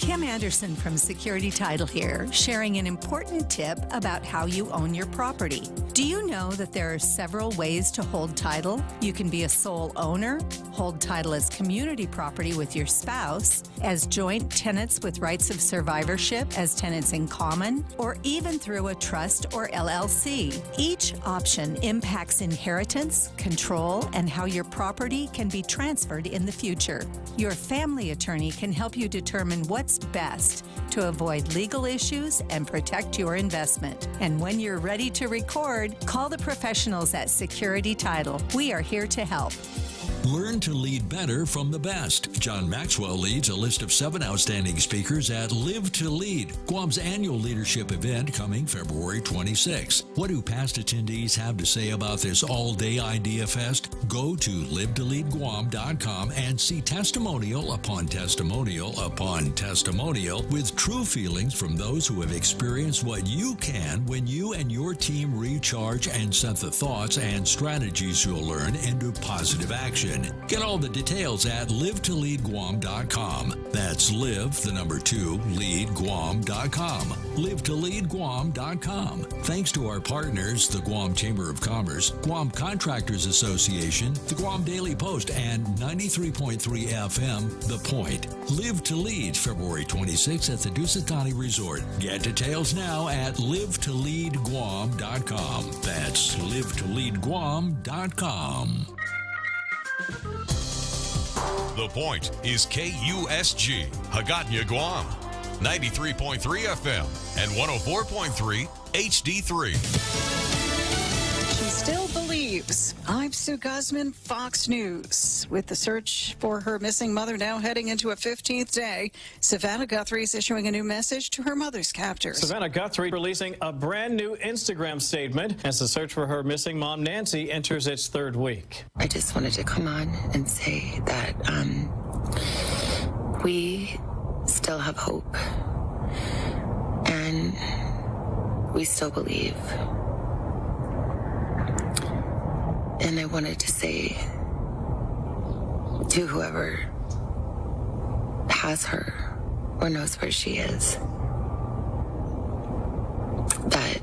Kim Anderson from Security Title here, sharing an important tip about how you own your property. Do you know that there are several ways to hold title? You can be a sole owner, hold title as community property with your spouse, as joint tenants with rights of survivorship as tenants in common, or even through a trust or LLC. Each option impacts inheritance, control, and how your property can be transferred in the future. Your family attorney can help you determine what's best to avoid legal issues and protect your investment. And when you're ready to record, call the professionals at Security Title. We are here to help. Learn to lead better from the best. John Maxwell leads a list of 7 outstanding speakers at Live to Lead, Guam's annual leadership event coming February 26. What do past attendees have to say about this all-day idea fest? Go to livetoleadguam.com and see testimonial upon testimonial upon testimonial with true feelings from those who have experienced what you can when you and your team recharge and set the thoughts and strategies you'll learn into positive action. Get all the details at livetoleadguam.com. That's leadguam.com. livetoleadguam.com. Thanks to our partners, the Guam Chamber of Commerce, Guam Contractors Association, the Guam Daily Post, and 93.3 FM, The Point. Live to Lead, February 26th at the Dusatani Resort. Get details now at livetoleadguam.com. That's livetoleadguam.com. The Point is KUSG, Hagåtña, Guam, 93.3 FM and 104.3 HD3. She still believes. I'm Sue Guzman, Fox News. With the search for her missing mother now heading into a 15th day, Savannah Guthrie is issuing a new message to her mother's captors. Savannah Guthrie releasing a brand new Instagram statement as the search for her missing mom, Nancy, enters its 3rd week. I just wanted to come on and say that we still have hope and we still believe. And I wanted to say to whoever has her or knows where she is that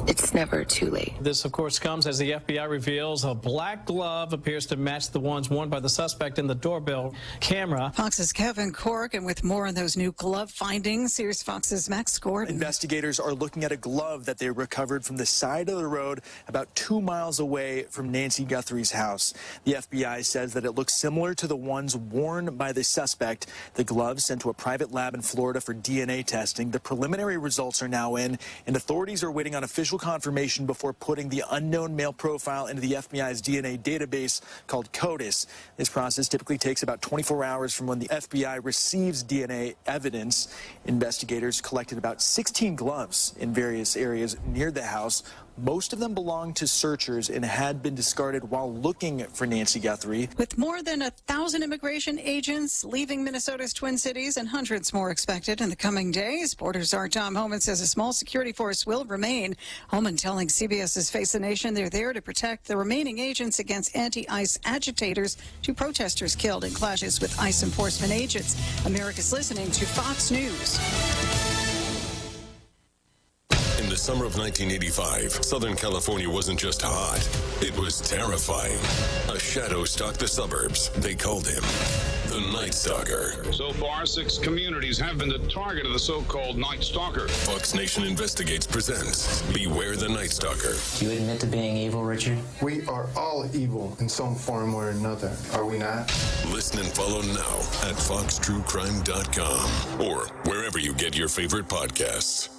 it's never too late. This, of course, comes as the FBI reveals a black glove appears to match the ones worn by the suspect in the doorbell camera. Fox's Kevin Cork, and with more on those new glove findings, here's Fox's Max Gordon. Investigators are looking at a glove that they recovered from the side of the road about 2 miles away from Nancy Guthrie's house. The FBI says that it looks similar to the ones worn by the suspect. The gloves sent to a private lab in Florida for DNA testing. The preliminary results are now in, and authorities are waiting on official confirmation before putting the unknown male profile into the FBI's DNA database called CODIS. This process typically takes about 24 hours from when the FBI receives DNA evidence. Investigators collected about 16 gloves in various areas near the house. Most of them belonged to searchers and had been discarded while looking for Nancy Guthrie. With more than 1,000 immigration agents leaving Minnesota's Twin Cities and hundreds more expected in the coming days, Border Czar Tom Homan says a small security force will remain. Homan telling CBS's Face the Nation they're there to protect the remaining agents against anti-ICE agitators, 2 protesters killed in clashes with ICE enforcement agents. America's listening to Fox News. In the summer of 1985, Southern California wasn't just hot, it was terrifying. A shadow stalked the suburbs. They called him the Night Stalker. So far, 6 communities have been the target of the so-called Night Stalker. Fox Nation Investigates presents Beware the Night Stalker. Do you admit to being evil, Richard? We are all evil in some form or another, are we not? Listen and follow now at foxtruecrime.com or wherever you get your favorite podcasts.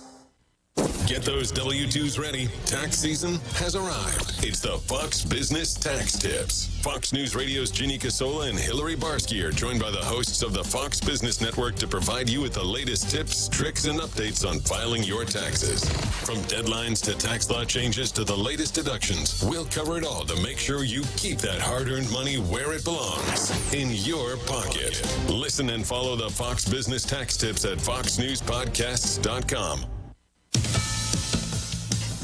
Get those W-2s ready. Tax season has arrived. It's the Fox Business Tax Tips. Fox News Radio's Ginny Casola and Hillary Barsky are joined by the hosts of the Fox Business Network to provide you with the latest tips, tricks, and updates on filing your taxes. From deadlines to tax law changes to the latest deductions, we'll cover it all to make sure you keep that hard-earned money where it belongs, in your pocket. Listen and follow the Fox Business Tax Tips at foxnewspodcasts.com.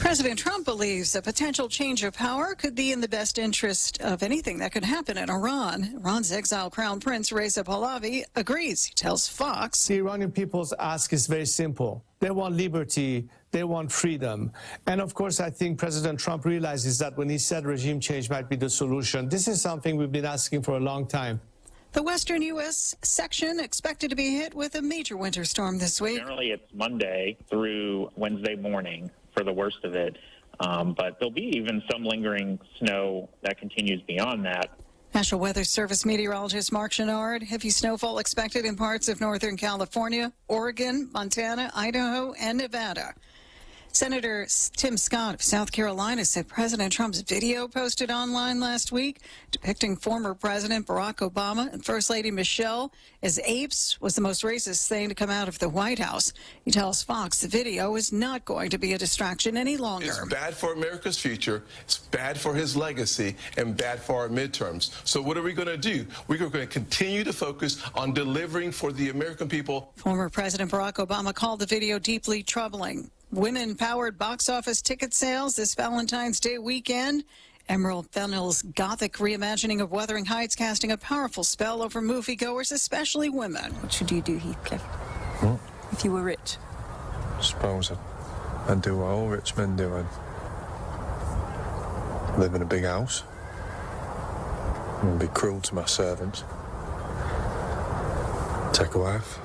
President Trump believes a potential change of power could be in the best interest of anything that could happen in Iran. Iran's exiled Crown Prince Reza Pahlavi agrees. He tells Fox. The Iranian people's ask is very simple. They want liberty. They want freedom. And of course, I think President Trump realizes that when he said regime change might be the solution. This is something we've been asking for a long time. The western U.S. section expected to be hit with a major winter storm this week. Generally, it's Monday through Wednesday morning for the worst of it. But there'll be even some lingering snow that continues beyond that. National Weather Service meteorologist Mark Chenard, heavy snowfall expected in parts of Northern California, Oregon, Montana, Idaho, and Nevada. Senator Tim Scott of South Carolina said President Trump's video posted online last week depicting former President Barack Obama and First Lady Michelle as apes was the most racist thing to come out of the White House. He tells Fox the video is not going to be a distraction any longer. It's bad for America's future, it's bad for his legacy, and bad for our midterms. So what are we going to do? We're going to continue to focus on delivering for the American people. Former President Barack Obama called the video deeply troubling. Women-powered box office ticket sales this Valentine's Day weekend. Emerald Fennell's gothic reimagining of Wuthering Heights casting a powerful spell over moviegoers, especially women. What should you do, Heathcliff, if you were rich? I suppose I'd do what all rich men do. I'd live in a big house and be cruel to my servants. Take a wife.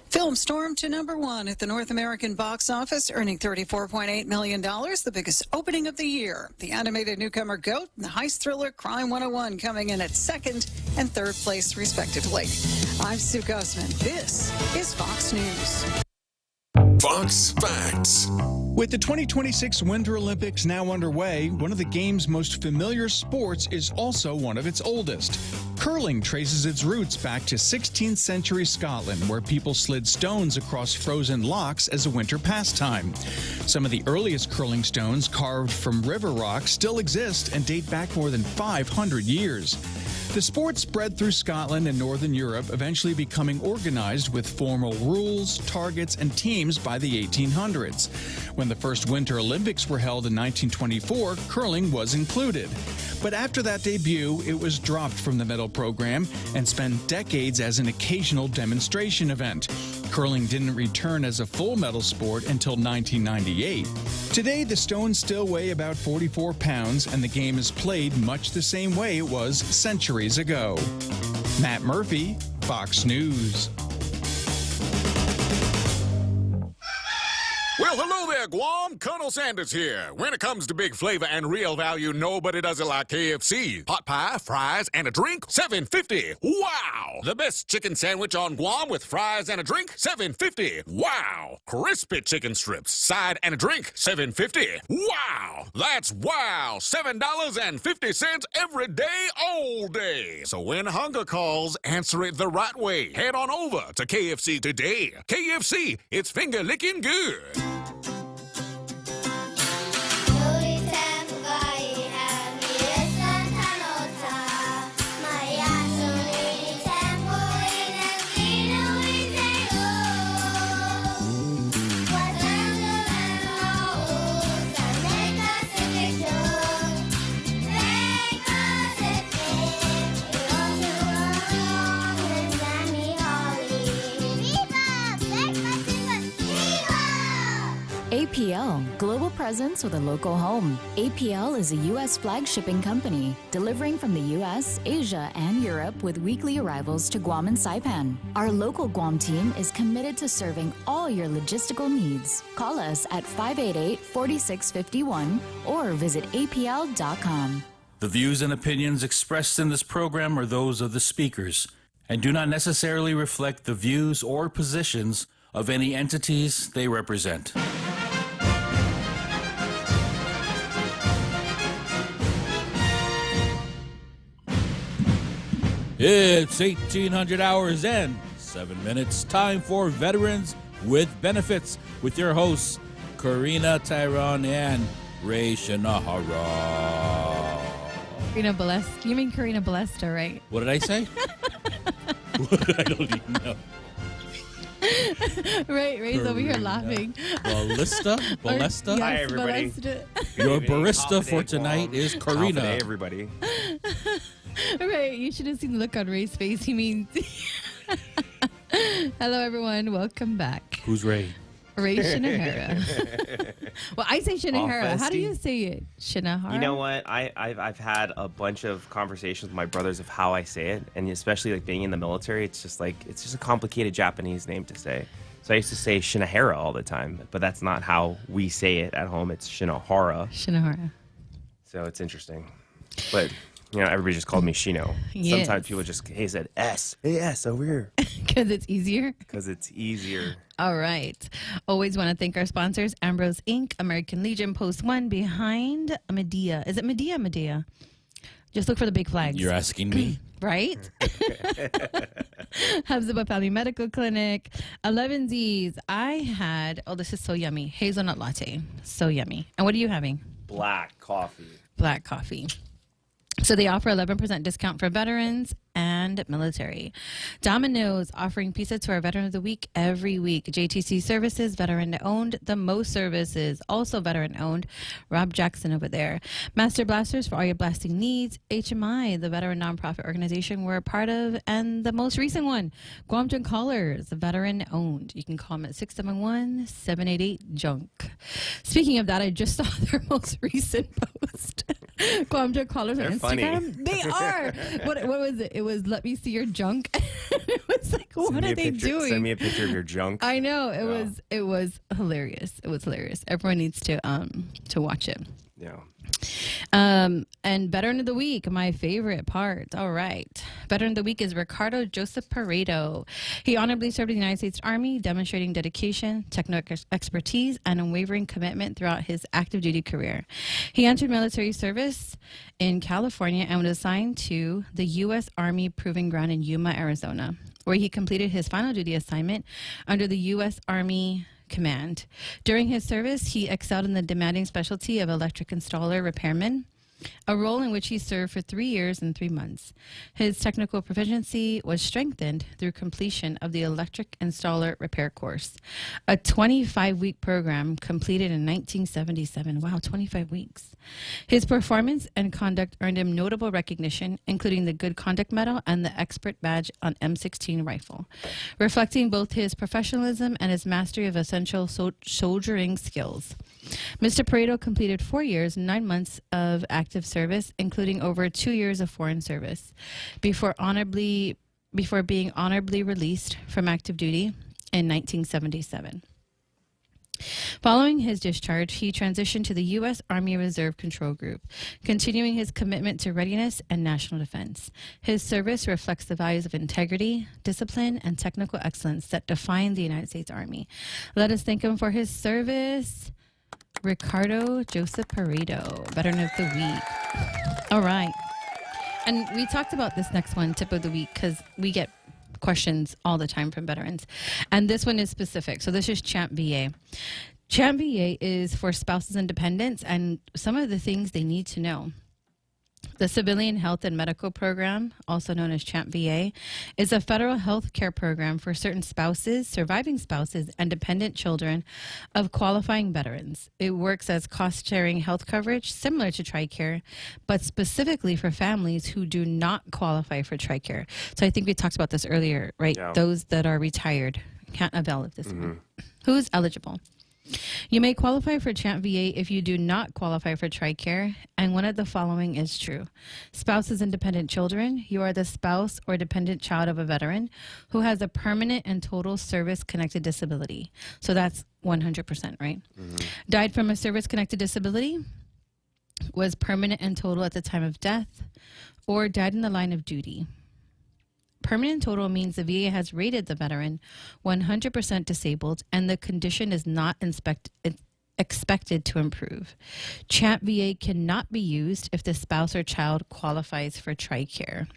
Film stormed to #1 at the North American box office, earning $34.8 million, the biggest opening of the year. The animated newcomer GOAT and the heist thriller Crime 101 coming in at 2nd and 3rd place, respectively. I'm Sue Guzman. This is Fox News. Fox Facts. With the 2026 Winter Olympics now underway, one of the game's most familiar sports is also one of its oldest. Curling traces its roots back to 16th century Scotland, where people slid stones across frozen lochs as a winter pastime. Some of the earliest curling stones carved from river rock still exist and date back more than 500 years. The sport spread through Scotland and Northern Europe, eventually becoming organized with formal rules, targets, and teams by the 1800s. When the first Winter Olympics were held in 1924, curling was included. But after that debut, it was dropped from the medal program and spent decades as an occasional demonstration event. Curling didn't return as a full medal sport until 1998. Today, the stones still weigh about 44 pounds, and the game is played much the same way it was centuries ago. Matt Murphy, Fox News. Well, hello there, Guam. Colonel Sanders here. When it comes to big flavor and real value, nobody does it like KFC. Hot pie, fries, and a drink, $7.50. Wow! The best chicken sandwich on Guam with fries and a drink, $7.50. Wow! Crispy chicken strips, side and a drink, $7.50. Wow! That's wow! $7.50 every day, all day. So when hunger calls, answer it the right way. Head on over to KFC today. KFC, it's finger-licking good. APL, global presence with a local home. APL is a U.S. flag shipping company, delivering from the U.S., Asia, and Europe with weekly arrivals to Guam and Saipan. Our local Guam team is committed to serving all your logistical needs. Call us at 588-4651 or visit apl.com. The views and opinions expressed in this program are those of the speakers and do not necessarily reflect the views or positions of any entities they represent. It's 1800 hours and 7 minutes. Time for Veterans with Benefits with your hosts, Karina Tyrone and Ray Shanahara. Karina Balesta. You mean Karina Balesta, right? What did I say? I don't even know. Ray's over here laughing. Ballista? Yes, Hi, everybody. Ballista. Your barista for tonight is Karina. Hey, everybody. Ray, you should have seen the look on Ray's face. He means... Hello, everyone. Welcome back. Who's Ray? Ray Shinahara. Well, I say Shinahara. How do you say it? Shinahara? You know what? I've had a bunch of conversations with my brothers of how I say it, and especially like being in the military, it's just a complicated Japanese name to say. So I used to say Shinahara all the time, but that's not how we say it at home. It's Shinohara. Shinohara. So it's interesting. But, everybody just called me Shino. Yes. Sometimes people just, hey, said S. Hey, S over here. Because it's easier? Because it's easier. All right. Always want to thank our sponsors, Ambrose Inc., American Legion, Post 1, behind Medea. Is it Medea? Just look for the big flags. You're asking me? Right? Habsaba Family Medical Clinic. 11Z's. I had, this is so yummy, hazelnut latte. So yummy. And what are you having? Black coffee. Black coffee. So they offer 11% discount for veterans and military. Domino's offering pizza to our Veteran of the Week every week. JTC Services, veteran owned. The Most Services, also veteran owned. Rob Jackson over there. Master Blasters for all your blasting needs. HMI, the veteran nonprofit organization we're a part of. And the most recent one, Guam Drunk Callers, veteran owned. You can call them at 671-788-JUNK. Speaking of that, I just saw their most recent post. Guam Drunk Callers on Instagram. Funny. They are. What was it? It was, let me see your junk. It was like, what are they doing? Send me a picture of your junk. I know. It was hilarious. It was hilarious. Everyone needs to watch it. Yeah. And Veteran of the Week, my favorite part. All right. Veteran of the Week is Ricardo Joseph Paredo. He honorably served in the United States Army, demonstrating dedication, technical expertise, and unwavering commitment throughout his active duty career. He entered military service in California and was assigned to the U.S. Army Proving Ground in Yuma, Arizona, where he completed his final duty assignment under the U.S. Army Command. During his service, he excelled in the demanding specialty of electric installer repairman, a role in which he served for 3 years and 3 months. His technical proficiency was strengthened through completion of the electric installer repair course, a 25-week program completed in 1977. Wow, 25 weeks. His performance and conduct earned him notable recognition, including the Good Conduct Medal and the Expert Badge on M16 rifle, reflecting both his professionalism and his mastery of essential soldiering skills. Mr. Paredo completed 4 years and 9 months of active service, including over 2 years of foreign service, before being honorably released from active duty in 1977. Following his discharge, he transitioned to the U.S. Army Reserve Control Group, continuing his commitment to readiness and national defense. His service reflects the values of integrity, discipline, and technical excellence that define the United States Army. Let us thank him for his service. Ricardo Joseph Paredo, Veteran of the Week. All right. And we talked about this next one, Tip of the Week, because we get questions all the time from veterans. And this one is specific. So this is Champ VA. Champ VA is for spouses and dependents and some of the things they need to know. The Civilian Health and Medical Program, also known as CHAMP VA, is a federal health care program for certain spouses, surviving spouses, and dependent children of qualifying veterans. It works as cost-sharing health coverage similar to TRICARE, but specifically for families who do not qualify for TRICARE. So I think we talked about this earlier, right? Yeah. Those that are retired can't avail of this one. Who's eligible? You may qualify for CHAMP VA if you do not qualify for TRICARE, and one of the following is true. Spouses and dependent children, you are the spouse or dependent child of a veteran who has a permanent and total service-connected disability. So that's 100%, right? Died from a service-connected disability, was permanent and total at the time of death, or died in the line of duty. Permanent total means the VA has rated the veteran 100% disabled and the condition is not expected to improve. CHAMP VA cannot be used if the spouse or child qualifies for TRICARE.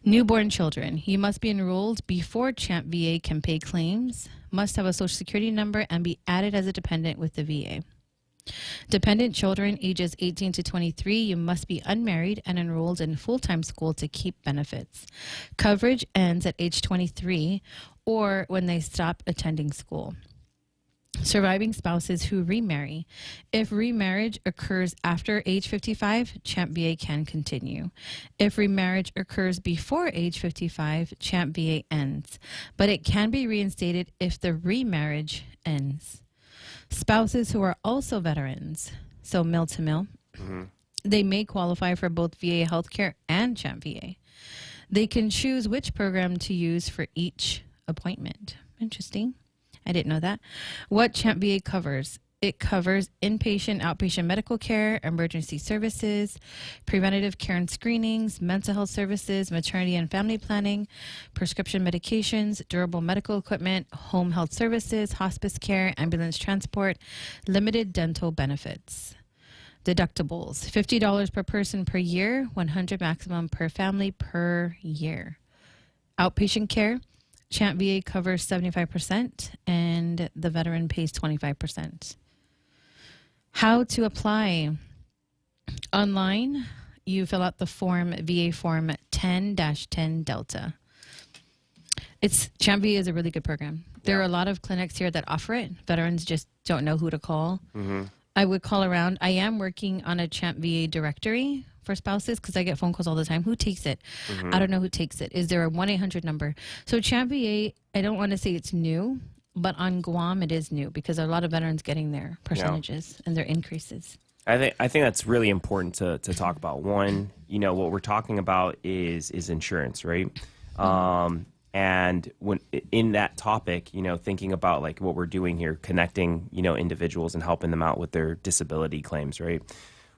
Newborn children. You must be enrolled before CHAMP VA can pay claims, must have a Social Security number, and be added as a dependent with the VA. Dependent children ages 18 to 23, you must be unmarried and enrolled in full-time school to keep benefits. Coverage ends at age 23 or when they stop attending school. Surviving spouses who remarry. If remarriage occurs after age 55, CHAMP VA can continue. If remarriage occurs before age 55, CHAMP VA ends, but it can be reinstated if the remarriage ends. Spouses who are also veterans, so mill to mill, they may qualify for both VA healthcare and CHAMP VA. They can choose which program to use for each appointment. Interesting. I didn't know that. What CHAMP VA covers? It covers inpatient, outpatient medical care, emergency services, preventative care and screenings, mental health services, maternity and family planning, prescription medications, durable medical equipment, home health services, hospice care, ambulance transport, limited dental benefits. Deductibles, $50 per person per year, $100 maximum per family per year. Outpatient care, CHAMP VA covers 75% and the veteran pays 25%. How to apply? Online, you fill out the form, VA form 10-10 Delta. CHAMP VA is a really good program. There are a lot of clinics here that offer it. Veterans just don't know who to call. I would call around. I am working on a CHAMP VA directory for spouses because I get phone calls all the time. Who takes it? I don't know who takes it. Is there a 1-800 number? So CHAMP VA, I don't want to say it's new, but on Guam it is new because there are a lot of veterans getting their percentages and their increases. I think that's really important to talk about. One, what we're talking about is insurance, right? And when in that topic, thinking about like what we're doing here, connecting, individuals and helping them out with their disability claims, right?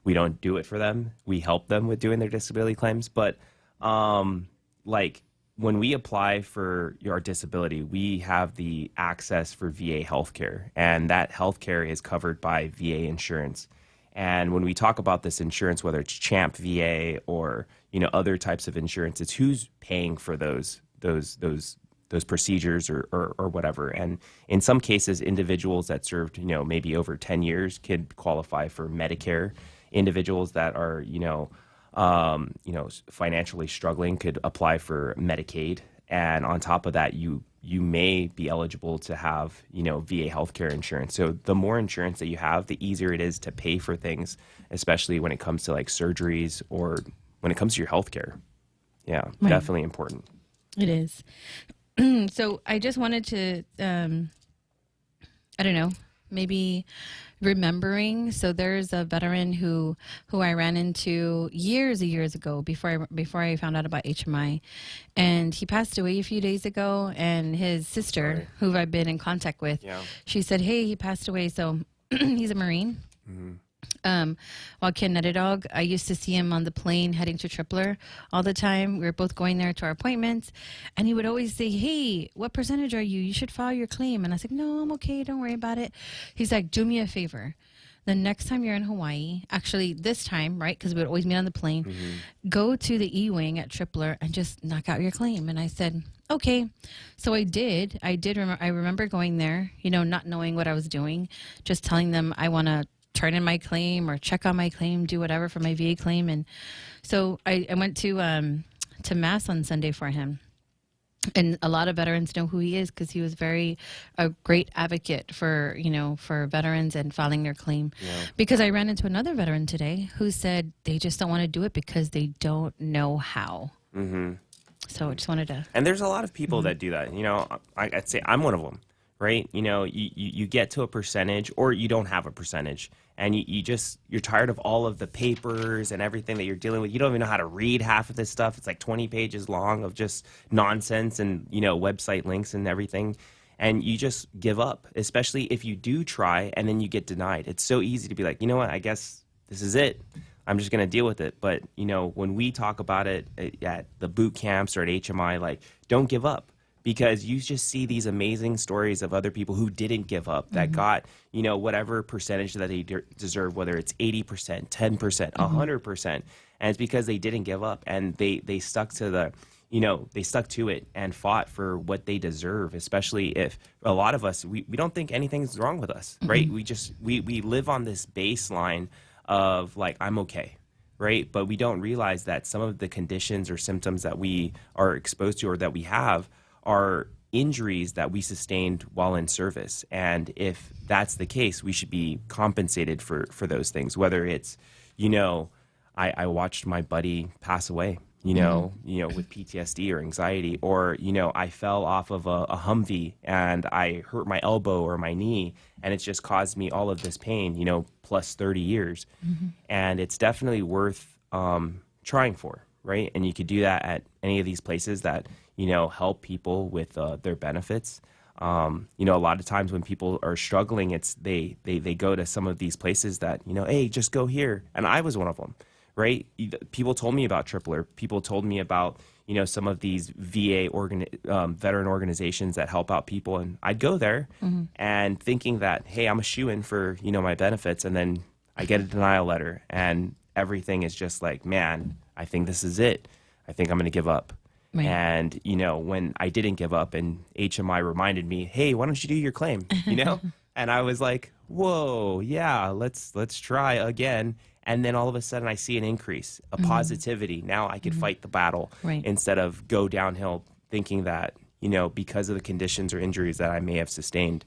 We don't do it for them. We help them with doing their disability claims. But like when we apply for your disability, we have the access for VA healthcare, and that healthcare is covered by VA insurance. And when we talk about this insurance, whether it's CHAMP VA or other types of insurance, it's who's paying for those procedures or whatever. And in some cases, individuals that served maybe over 10 years could qualify for Medicare. Individuals that are financially struggling could apply for Medicaid. And on top of that, you may be eligible to have VA healthcare insurance. So the more insurance that you have, the easier it is to pay for things, especially when it comes to like surgeries or when it comes to your healthcare. Yeah, right. Definitely important. It is. So I just wanted to, I don't know, maybe remembering. So there's a veteran who I ran into years ago before I found out about HMI, and he passed away a few days ago. And his sister, who I've been in contact with, she said, "Hey, he passed away." So he's a Marine. Joaquin Netedog, I used to see him on the plane heading to Tripler all the time. We were both going there to our appointments, and he would always say, "Hey, what percentage are you? You should file your claim." And I was like, "No, I'm okay. Don't worry about it." He's like, "Do me a favor. The next time you're in Hawaii, actually this time, right, because we would always meet on the plane, go to the E-Wing at Tripler and just knock out your claim." And I said, okay. So I did. I remember going there, not knowing what I was doing, just telling them I want to turn in my claim or check on my claim, do whatever for my VA claim. And so I went to Mass on Sunday for him. And a lot of veterans know who he is because he was a great advocate for veterans and filing their claim. Yeah. Because I ran into another veteran today who said they just don't want to do it because they don't know how. So I just wanted to. And there's a lot of people that do that. I'd say I'm one of them. Right? You get to a percentage or you don't have a percentage, and you're tired of all of the papers and everything that you're dealing with. You don't even know how to read half of this stuff. It's like 20 pages long of just nonsense and, website links and everything. And you just give up, especially if you do try and then you get denied. It's so easy to be like, you know what, I guess this is it. I'm just going to deal with it. But, when we talk about it at the boot camps or at HMI, like, don't give up. Because you just see these amazing stories of other people who didn't give up, that got, whatever percentage that they deserve, whether it's 80%, 10%, 100%. And it's because they didn't give up and they stuck to the, they stuck to it and fought for what they deserve, especially if a lot of us, we don't think anything's wrong with us, right? We live on this baseline of like, I'm okay, right? But we don't realize that some of the conditions or symptoms that we are exposed to or that we have are injuries that we sustained while in service. And if that's the case, we should be compensated for those things, whether it's, I watched my buddy pass away, with PTSD or anxiety, or, I fell off of a Humvee and I hurt my elbow or my knee, and it's just caused me all of this pain, plus 30 years. And it's definitely worth trying for, right? And you could do that at any of these places that, help people with their benefits. A lot of times when people are struggling, it's they go to some of these places that, hey, just go here. And I was one of them. Right? People told me about Tripler. People told me about, some of these VA veteran organizations that help out people. And I'd go there and thinking that, hey, I'm a shoo-in for, my benefits. And then I get a denial letter and everything is just like, man, I think this is it. I think I'm going to give up. Right. And, when I didn't give up and HMI reminded me, hey, why don't you do your claim? And I was like, whoa, yeah, let's try again. And then all of a sudden I see an increase, a positivity. Now I could fight the battle instead of go downhill thinking that, because of the conditions or injuries that I may have sustained,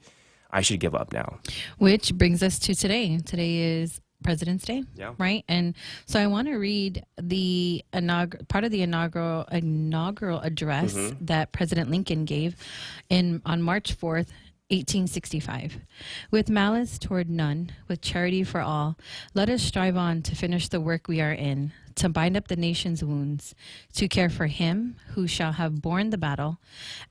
I should give up now. Which brings us to today. Today is President's Day, right? And so I want to read the part of the inaugural address that President Lincoln gave on March 4th, 1865. With malice toward none, with charity for all, let us strive on to finish the work we are in, to bind up the nation's wounds, to care for him who shall have borne the battle,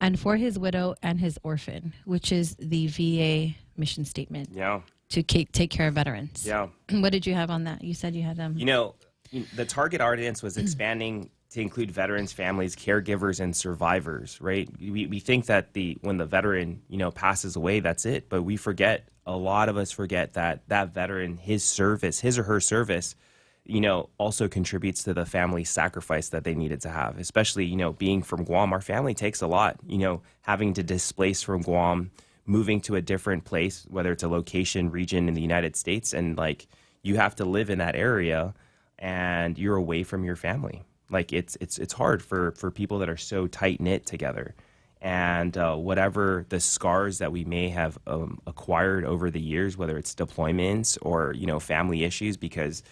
and for his widow and his orphan, which is the VA mission statement. Yeah. To take care of veterans. Yeah. What did you have on that? You said you had the target audience was expanding to include veterans, families, caregivers, and survivors, right? We think that when the veteran, passes away, that's it. But a lot of us forget that veteran, his or her service, also contributes to the family sacrifice that they needed to have, especially, being from Guam. Our family takes a lot, having to displace from Guam, moving to a different place, whether it's a location, region in the United States, and you have to live in that area and you're away from your family. It's hard for people that are so tight-knit together. And whatever the scars that we may have acquired over the years, whether it's deployments or, family issues, because,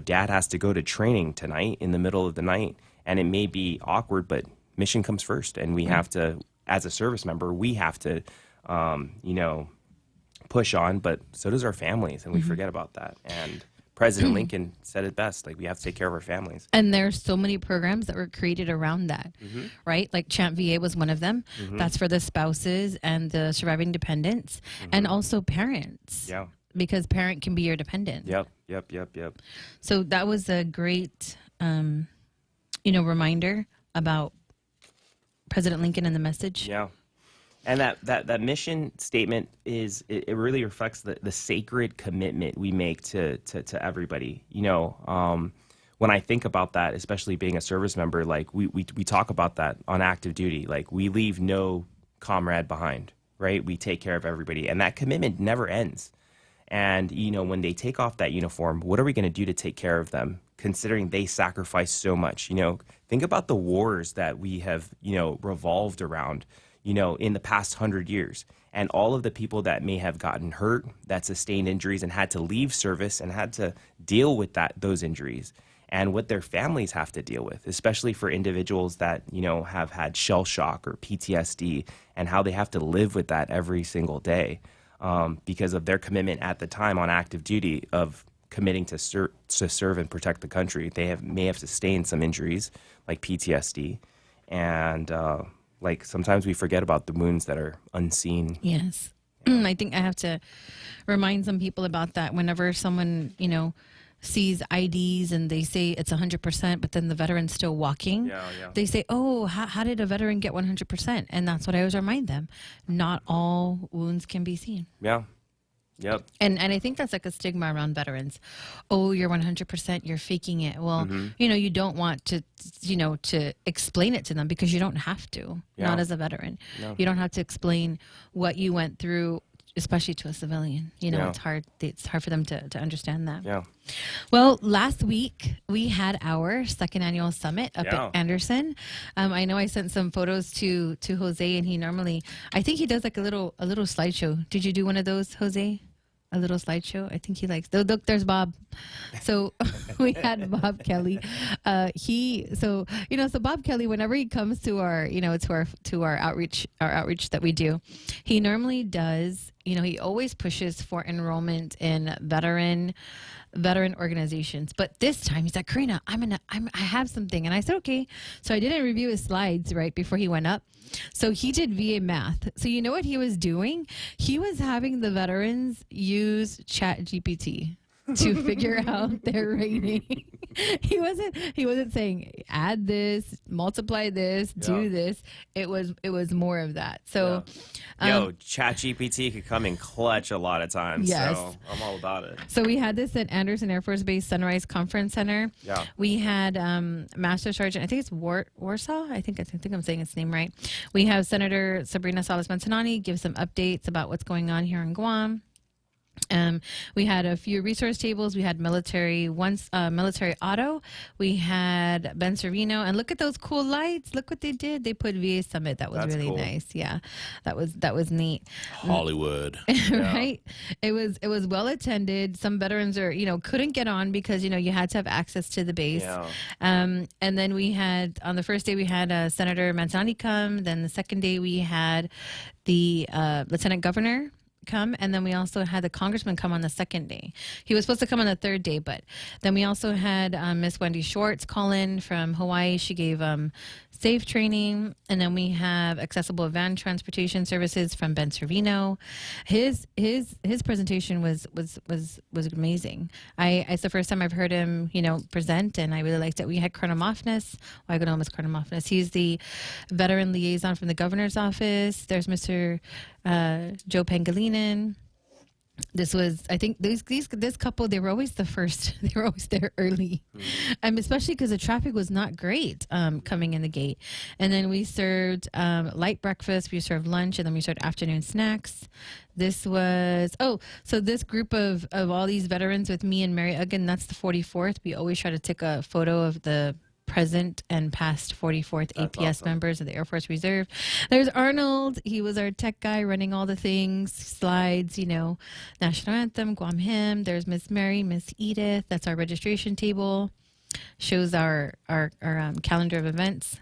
dad has to go to training tonight in the middle of the night, and it may be awkward, but mission comes first. And we have to, as a service member, we have to, push on, but so does our families, and we forget about that. And President Lincoln said it best, we have to take care of our families. And there's so many programs that were created around that, right? Like Champ VA was one of them. That's for the spouses and the surviving dependents, and also parents. Yeah. Because parent can be your dependent. Yep. So that was a great, reminder about President Lincoln and the message. Yeah. And that mission statement it really reflects the sacred commitment we make to everybody. When I think about that, especially being a service member, we talk about that on active duty. We leave no comrade behind, right? We take care of everybody, and that commitment never ends. And when they take off that uniform, what are we going to do to take care of them? Considering they sacrifice so much. Think about the wars that we have revolved around, in the past 100 years, and all of the people that may have gotten hurt, that sustained injuries and had to leave service and had to deal with those injuries, and what their families have to deal with, especially for individuals that, have had shell shock or PTSD, and how they have to live with that every single day because of their commitment at the time on active duty of committing to serve and protect the country. They may have sustained some injuries like PTSD, and sometimes we forget about the wounds that are unseen. Yes. I think I have to remind some people about that whenever someone, sees IDs and they say it's 100%, but then the veteran's still walking. They say, oh, how did a veteran get 100%? And that's what I always remind them. Not all wounds can be seen. Yeah. Yep. And I think that's like a stigma around veterans. Oh, you're 100%, you're faking it. Well, Mm-hmm. you don't want to, to explain it to them because you don't have to, not as a veteran. No. You don't have to explain what you went through, especially to a civilian. It's hard for them to understand that. Yeah. Well, last week we had our second annual summit up at Anderson. I know I sent some photos to Jose, and I think he does like a little slideshow. Did you do one of those, Jose? A little slideshow. I think he likes. Look, there's Bob. So we had Bob Kelly. So Bob Kelly, whenever he comes to our, to our outreach that we do, he normally does. He always pushes for enrollment in veteran organizations. But this time he's like, Karina, I have something. And I said, okay. So I didn't review his slides right before he went up. So he did VA math. So you know what he was doing? He was having the veterans use ChatGPT to figure out their rating. He wasn't saying add this, multiply this, do this. It was more of that. So ChatGPT could come in clutch a lot of times. Yes. So I'm all about it. So we had this at Anderson Air Force Base Sunrise Conference Center. Yeah. We had Master Sergeant, I think it's Warsaw. I think I'm saying its name right. We have Senator Sabrina Salas Mantanani give some updates about what's going on here in Guam. We had a few resource tables. We had military auto. We had Ben Servino, and look at those cool lights. Look what they did. They put VA Summit. That's really cool. Nice. Yeah, that was neat. Hollywood, right? It was well attended. Some veterans couldn't get on because you had to have access to the base. Yeah. And then we had on the first day we had Senator Manzani come. Then the second day we had the Lieutenant Governor come, and then we also had the congressman come on the second day. He was supposed to come on the third day, but then we also had Miss Wendy Schwartz call in from Hawaii. She gave SAFE training, and then we have accessible van transportation services from Ben Servino. His presentation was amazing. It's the first time I've heard him present, and I really liked it. We had Colonel Mofness. Colonel Mofness. He's the veteran liaison from the governor's office. There's Mr. Joe Pangilinan. This was, I think, this couple, they were always the first. They were always there early, especially because the traffic was not great coming in the gate. And then we served light breakfast, we served lunch, and then we served afternoon snacks. This was, so this group of all these veterans with me and Mary Uggan, that's the 44th. We always try to take a photo of the present and past 44th APS members of the Air Force Reserve. There's Arnold. He was our tech guy running all the things, slides, national anthem, Guam hymn. There's Miss Mary, Miss Edith. That's our registration table. Shows our calendar of events.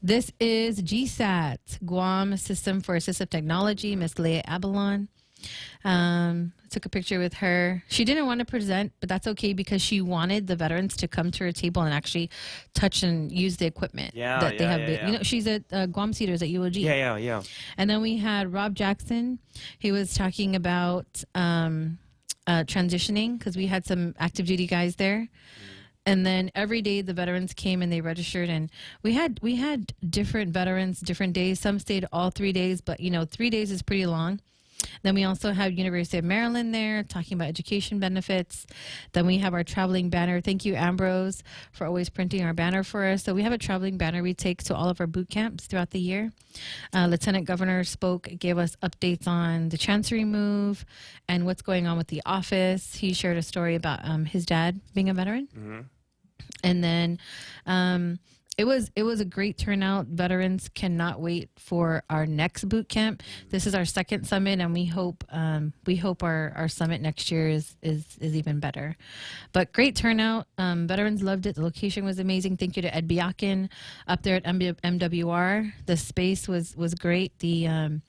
This is GSAT, Guam System for Assistive Technology, Miss Leah Abalon. Took a picture with her. She didn't want to present, but that's okay because she wanted the veterans to come to her table and actually touch and use the equipment that they have. She's at Guam Cedars at UOG. Yeah. And then we had Rob Jackson. He was talking about transitioning because we had some active duty guys there. And then every day the veterans came and they registered, and we had different veterans, different days. Some stayed all 3 days, but 3 days is pretty long. Then we also have University of Maryland there talking about education benefits. Then we have our traveling banner. Thank you, Ambrose, for always printing our banner for us. So we have a traveling banner we take to all of our boot camps throughout the year. Lieutenant Governor spoke, gave us updates on the Chancery move and what's going on with the office. He shared a story about his dad being a veteran. Mm-hmm. And then it was a great turnout. Veterans cannot wait for our next boot camp. This is our second summit, and we hope our summit next year is even better. But great turnout. Veterans loved it. The location was amazing. Thank you to Ed Biakin up there at MWR. The space was great. The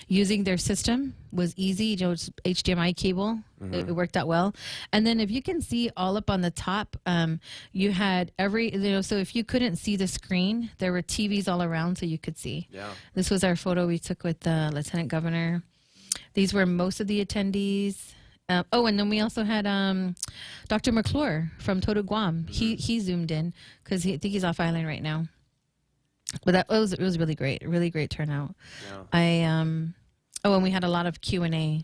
using their system was easy. It's HDMI cable. Mm-hmm. It worked out well. And then if you can see all up on the top, you had so if you couldn't see the screen, there were TVs all around so you could see. Yeah. This was our photo we took with the Lieutenant Governor. These were most of the attendees. And then we also had Dr. McClure from Toto Guam. Mm-hmm. He zoomed in because I think he's off island right now. But it was really great turnout. Yeah. And we had a lot of Q&A.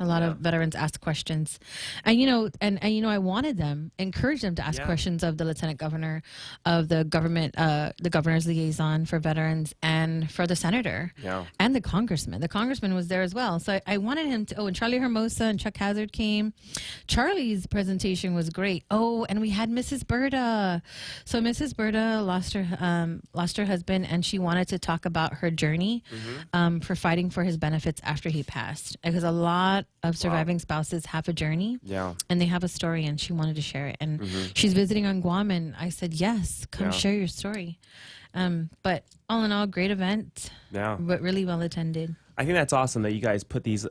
A lot of veterans ask questions, and I wanted them, encourage them to ask questions of the lieutenant governor, of the government, the governor's liaison for veterans, and for the senator, and the congressman. The congressman was there as well, so I wanted him to. Oh, and Charlie Hermosa and Chuck Hazard came. Charlie's presentation was great. Oh, and we had Mrs. Berta. So Mrs. Berta lost her husband, and she wanted to talk about her journey for fighting for his benefits after he passed, because a lot of surviving spouses have a journey, and they have a story, and she wanted to share it. And she's visiting on Guam, and I said, yes, come share your story. But all in all, great event, but really well attended. I think that's awesome that you guys put these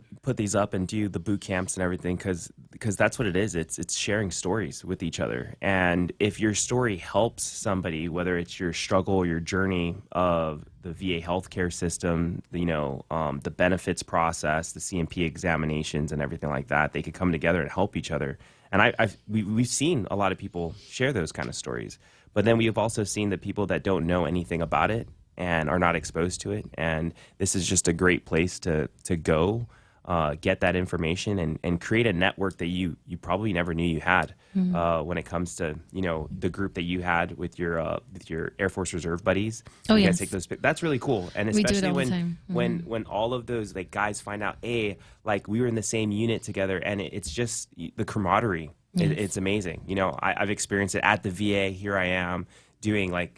up and do the boot camps and everything, because that's what it is. It's sharing stories with each other. And if your story helps somebody, whether it's your struggle or your journey of the VA healthcare system, the benefits process, the CMP examinations and everything like that, they could come together and help each other. And we've seen a lot of people share those kind of stories. But then we have also seen the people that don't know anything about it and are not exposed to it. And this is just a great place to go, get that information and create a network that you probably never knew you had when it comes to, the group that you had with your Air Force Reserve buddies. Oh, you yes. guys take those. That's really cool. And We do it especially all the time. when all of those guys find out, like we were in the same unit together, and it's just the camaraderie. Yes. It's amazing. I've experienced it at the VA. Here I am doing a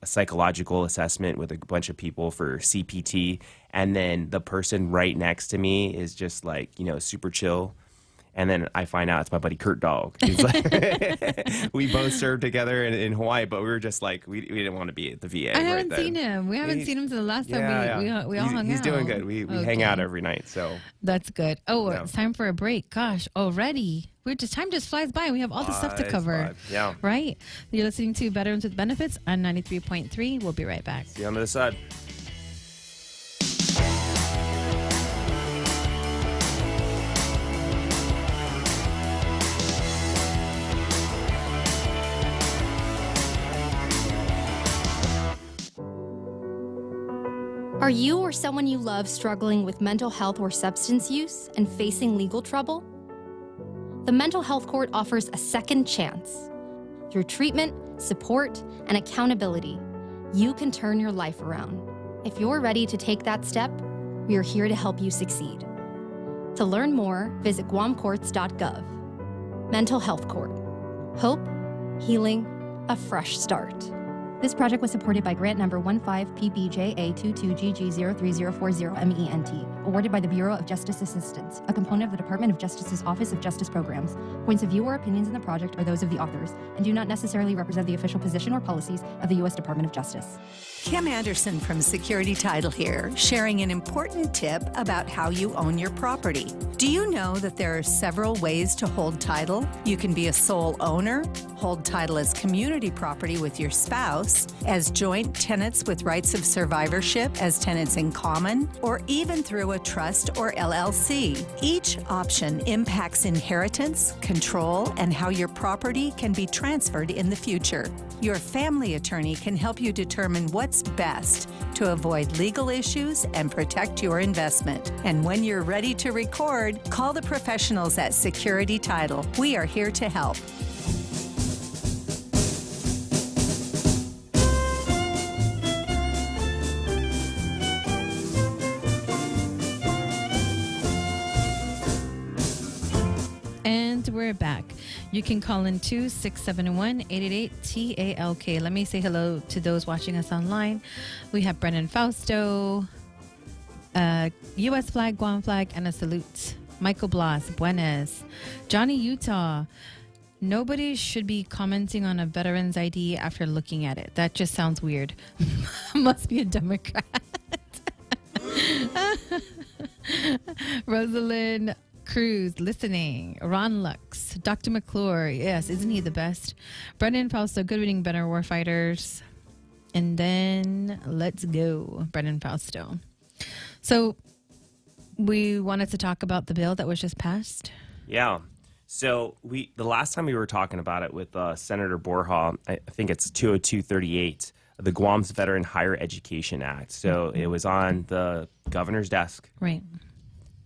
psychological assessment with a bunch of people for CPT, and then the person right next to me is just super chill. And then I find out it's my buddy Kurt Dog. He's we both served together in Hawaii, but we were just we didn't want to be at the VA. I haven't seen him. We haven't seen him since the last time we all hung out. He's doing good. We hang out every night. So that's good. Oh, it's time for a break. Gosh, already. Time just flies by. We have all the stuff to cover. Yeah. Right? You're listening to Veterans with Benefits on 93.3. We'll be right back. See you on the other side. Are you or someone you love struggling with mental health or substance use and facing legal trouble? The Mental Health Court offers a second chance. Through treatment, support, and accountability, you can turn your life around. If you're ready to take that step, we are here to help you succeed. To learn more, visit guamcourts.gov. Mental Health Court. Hope, healing, a fresh start. This project was supported by grant number 15PBJA22GG03040MENT, awarded by the Bureau of Justice Assistance, a component of the Department of Justice's Office of Justice Programs. Points of view or opinions in the project are those of the authors and do not necessarily represent the official position or policies of the U.S. Department of Justice. Kim Anderson from Security Title here, sharing an important tip about how you own your property. Do you know that there are several ways to hold title? You can be a sole owner, hold title as community property with your spouse, as joint tenants with rights of survivorship as tenants in common, or even through a trust or LLC. Each option impacts inheritance, control, and how your property can be transferred in the future. Your family attorney can help you determine what's best to avoid legal issues and protect your investment. And when you're ready to record, call the professionals at Security Title. We are here to help. We're back. You can call in 2-671-888-TALK. Let me say hello to those watching us online. We have Brennan Fausto, U.S. flag, Guam flag, and a salute. Michael Blas, buenas. Johnny Utah. Nobody should be commenting on a veteran's ID after looking at it. That just sounds weird. Must be a Democrat. Rosalind Cruz, listening. Ron Lux, Dr. McClure, yes, isn't he the best? Brendan Fausto, good reading, better warfighters. And then let's go, Brendan Fausto. So we wanted to talk about the bill that was just passed. Yeah. So the last time we were talking about it with Senator Borja, I think it's 20238, the Guam's Veteran Higher Education Act. So it was on the governor's desk. Right.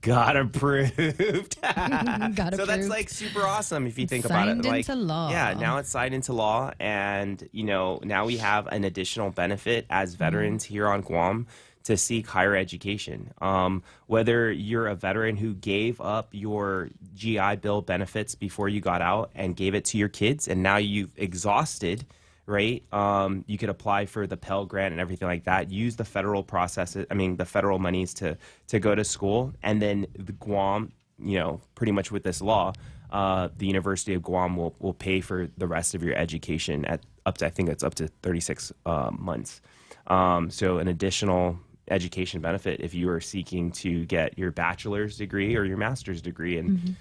got approved. Got So that's approved. like super awesome if you think about it. Signed Like, into law. yeah, now it's signed into law, and now we have an additional benefit as veterans here on Guam to seek higher education. Whether you're a veteran who gave up your GI Bill benefits before you got out and gave it to your kids, and now you've exhausted, right? You could apply for the Pell Grant and everything like that. Use the federal the federal monies to go to school, and then the Guam, pretty much with this law, the University of Guam will pay for the rest of your education at up to 36 months. So an additional education benefit if you are seeking to get your bachelor's degree or your master's degree in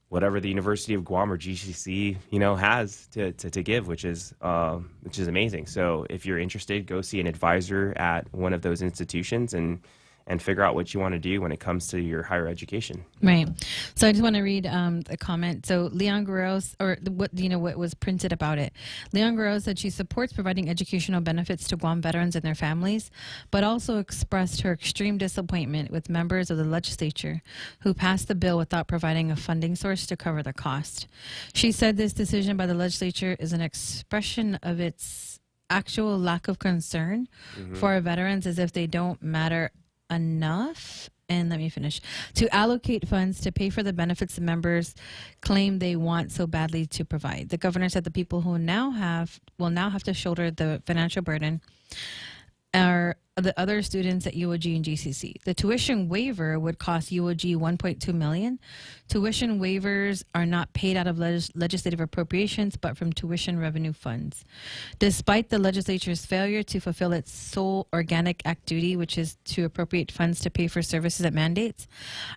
whatever the University of Guam or GCC has to give, which is amazing. So if you're interested, go see an advisor at one of those institutions and figure out what you want to do when it comes to your higher education. Right. So I just want to read a comment. So Leon Guerrero, what was printed about it. Leon Guerrero said she supports providing educational benefits to Guam veterans and their families, but also expressed her extreme disappointment with members of the legislature who passed the bill without providing a funding source to cover the cost. She said this decision by the legislature is an expression of its actual lack of concern for our veterans, as if they don't matter enough, and let me finish, to allocate funds to pay for the benefits the members claim they want so badly to provide. The governor said the people who will now have to shoulder the financial burden are the other students at UOG and GCC. The tuition waiver would cost UOG $1.2 million. Tuition waivers are not paid out of legislative appropriations, but from tuition revenue funds. Despite the legislature's failure to fulfill its sole organic act duty, which is to appropriate funds to pay for services it mandates,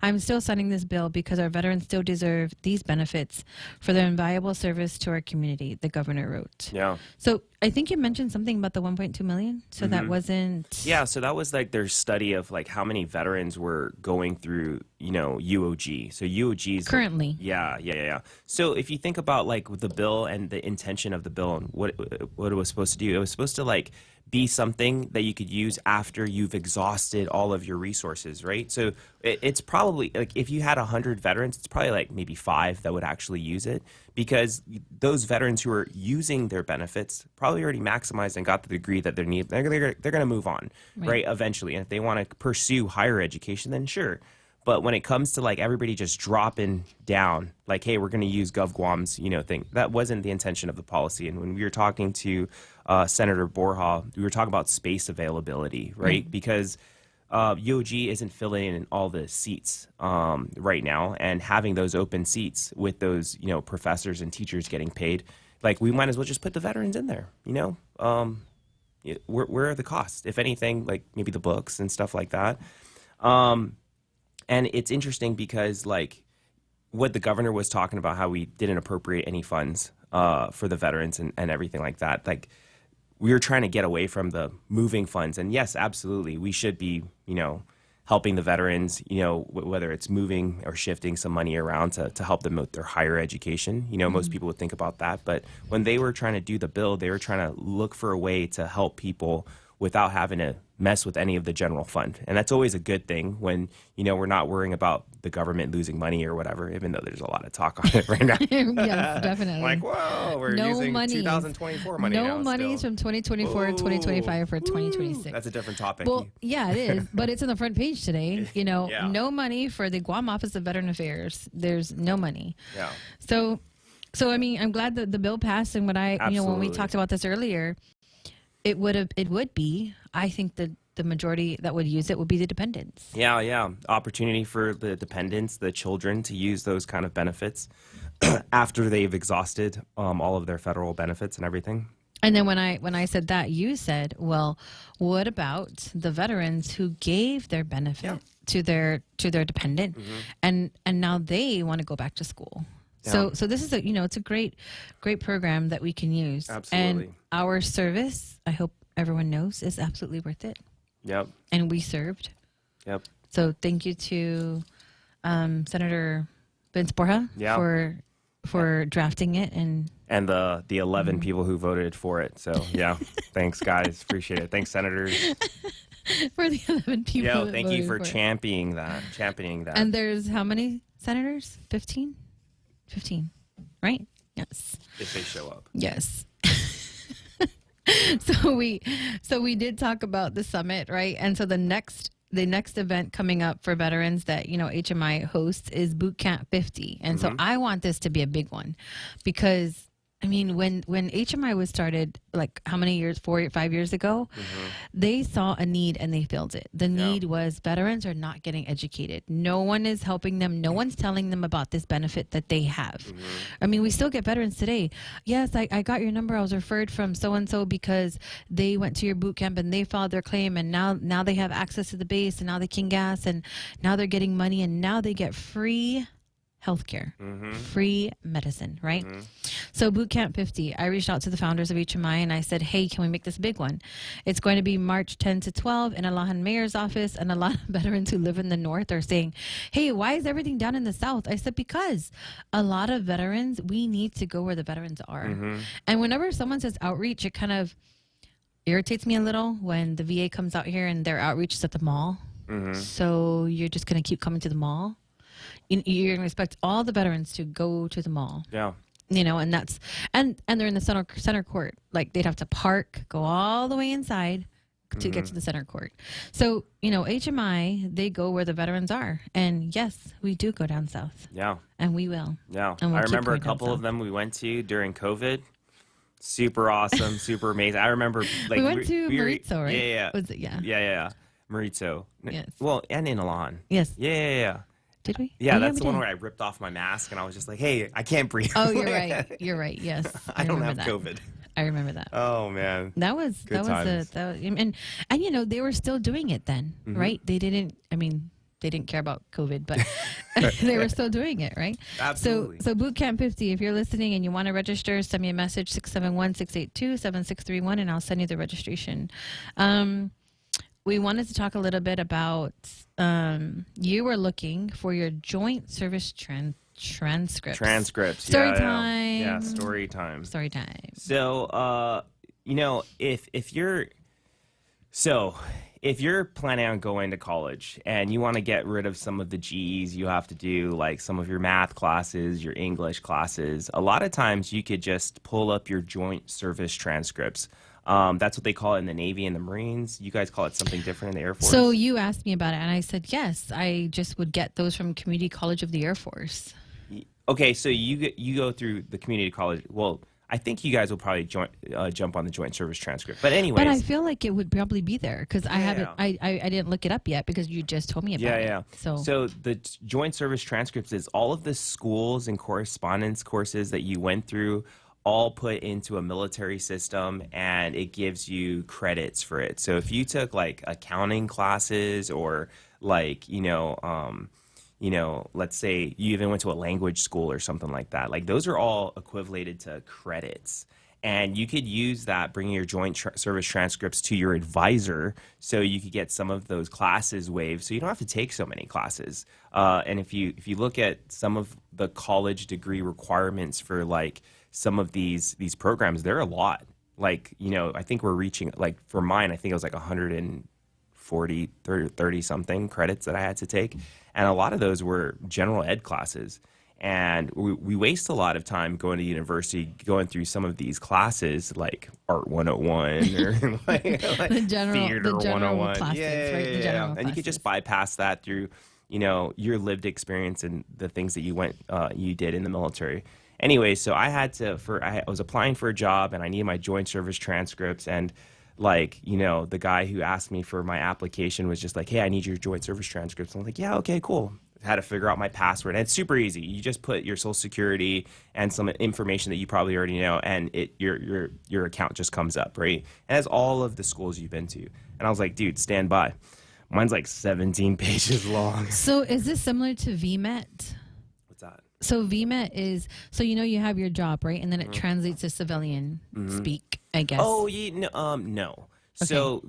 I'm still signing this bill because our veterans still deserve these benefits for their invaluable service to our community, the governor wrote. Yeah. So I think you mentioned something about the 1.2 million. So that wasn't. Yeah, so that was like their study of like how many veterans were going through, UOG. So UOG is currently. Yeah. So if you think about like the bill and the intention of the bill and what it was supposed to do, it was supposed to like be something that you could use after you've exhausted all of your resources, right? So it's probably like if you had 100 veterans, it's probably like maybe 5 that would actually use it, because those veterans who are using their benefits probably already maximized and got the degree that they need. They're going to move on, right? Eventually. And if they want to pursue higher education, then sure. But when it comes to like everybody just dropping down, like, hey, we're going to use GovGuam's, thing, that wasn't the intention of the policy. And when we were talking to Senator Borja, we were talking about space availability, right? Because UOG isn't filling in all the seats right now, and having those open seats with those, professors and teachers getting paid, like we might as well just put the veterans in there, where are the costs, if anything, like maybe the books and stuff like that. And it's interesting because like what the governor was talking about, how we didn't appropriate any funds for the veterans and everything like that. Like we were trying to get away from the moving funds. And yes, absolutely, we should be, helping the veterans, whether it's moving or shifting some money around to help them with their higher education. Most people would think about that. But when they were trying to do the bill, they were trying to look for a way to help people without having to mess with any of the general fund. And that's always a good thing when, we're not worrying about the government losing money or whatever, even though there's a lot of talk on it right now. Yes, definitely. Like, whoa, we're using 2024 money now. No monies from 2024, 2025 for 2026. That's a different topic. Well, yeah, it is. But it's on the front page today. No money for the Guam Office of Veteran Affairs. There's no money. Yeah. So I mean, I'm glad that the bill passed. And when when we talked about this earlier, it would be, I think the majority that would use it would be the dependents. Yeah. Opportunity for the dependents, the children, to use those kind of benefits after they've exhausted all of their federal benefits and everything. And then when I said that, you said, well, what about the veterans who gave their benefit to their dependent, and now they want to go back to school? Yeah. So this is it's a great program that we can use. Absolutely. And our service, I hope everyone knows, is absolutely worth it. Yep. And we served. Yep. So thank you to Senator Vince Borja for drafting it and the 11 people who voted for it. So yeah, thanks guys, appreciate it. Thanks senators. For the 11 people. Yo, that thank you voted for it. championing that. And there's how many senators? 15? 15, right? Yes. If they show up. Yes. So we did talk about the summit, right? And so the next event coming up for veterans that, HMI hosts is Boot Camp 50. And so I want this to be a big one because when HMI was started, like how many years, 4 or 5 years ago, they saw a need and they filled it. The need was veterans are not getting educated. No one is helping them. No one's telling them about this benefit that they have. We still get veterans today. Yes, I got your number. I was referred from so-and-so because they went to your boot camp and they filed their claim and now they have access to the base and now they can gas and now they're getting money and now they get free healthcare, free medicine, right? So Boot Camp 50, I reached out to the founders of HMI and I said, hey, can we make this a big one? It's going to be March 10 to 12 in Alahan Mayor's office, and a lot of veterans who live in the north are saying, hey, why is everything down in the south? I said, because a lot of veterans, we need to go where the veterans are. And whenever someone says outreach, it kind of irritates me a little when the VA comes out here and their outreach is at the mall. So you're just going to keep coming to the mall? You're going to expect all the veterans to go to the mall. Yeah. And that's, and they're in the center court. Like they'd have to park, go all the way inside to get to the center court. So, HMI, they go where the veterans are. And yes, we do go down south. Yeah. And we will. Yeah. And we'll I keep remember a going down couple of south. them we went to during COVID. Super awesome, super amazing. I remember we went to Maritzo, right? Yeah. Was it? Yeah. Yeah. Maritzo. Yes. Well, and in Alahan. Yes. Yeah. Did we? Yeah, Oh, that's we the one did. where I ripped off my mask and I was just like, hey, I can't breathe. Oh, you're right. You're right. Yes. I don't have remember that. COVID. I remember that. Oh, man. That was Good times. and they were still doing it then, right? They didn't care about COVID, but they were still doing it, right? Absolutely. So Boot Camp 50, if you're listening and you want to register, send me a message, 671-682-7631, and I'll send you the registration. We wanted to talk a little bit about you were looking for your joint service transcripts. Story time. Yeah, story time. Story time. So, if you're planning on going to college and you want to get rid of some of the G's you have to do, like some of your math classes, your English classes, a lot of times you could just pull up your joint service transcripts. That's what they call it in the Navy and the Marines. You guys call it something different in the Air Force? So you asked me about it, and I said, yes, I just would get those from Community College of the Air Force. Okay, so you go through the community college. Well, I think you guys will probably jump on the joint service transcript. But anyways. But I feel like it would probably be there because I haven't. I didn't look it up yet because you just told me about it. Yeah. So the joint service transcripts is all of the schools and correspondence courses that you went through, all put into a military system, and it gives you credits for it. So if you took like accounting classes or like let's say you even went to a language school or something like that, like those are all equated to credits. And you could use that, bringing your joint service transcripts to your advisor so you could get some of those classes waived so you don't have to take so many classes. And if you look at some of the college degree requirements for like some of these programs, they're a lot. Like, I think we're reaching, like for mine, I think it was like 140, 30 something credits that I had to take. And a lot of those were general ed classes. And we waste a lot of time going to university, going through some of these classes like Art 101 or like the general 101. Classes, right? The general And you could just bypass that through, your lived experience and the things that you did in the military. Anyway, so I was applying for a job and I needed my joint service transcripts, and the guy who asked me for my application was just like, hey, I need your joint service transcripts. I'm like, yeah, okay, cool. Had to figure out my password. And it's super easy. You just put your social security and some information that you probably already know, and your account just comes up, right? And that's all of the schools you've been to. And I was like, dude, stand by. Mine's like 17 pages long. So is this similar to VMET? What's that? So VMET is, you have your job, right? And then it translates to civilian speak, I guess. Oh, yeah, no. Okay. So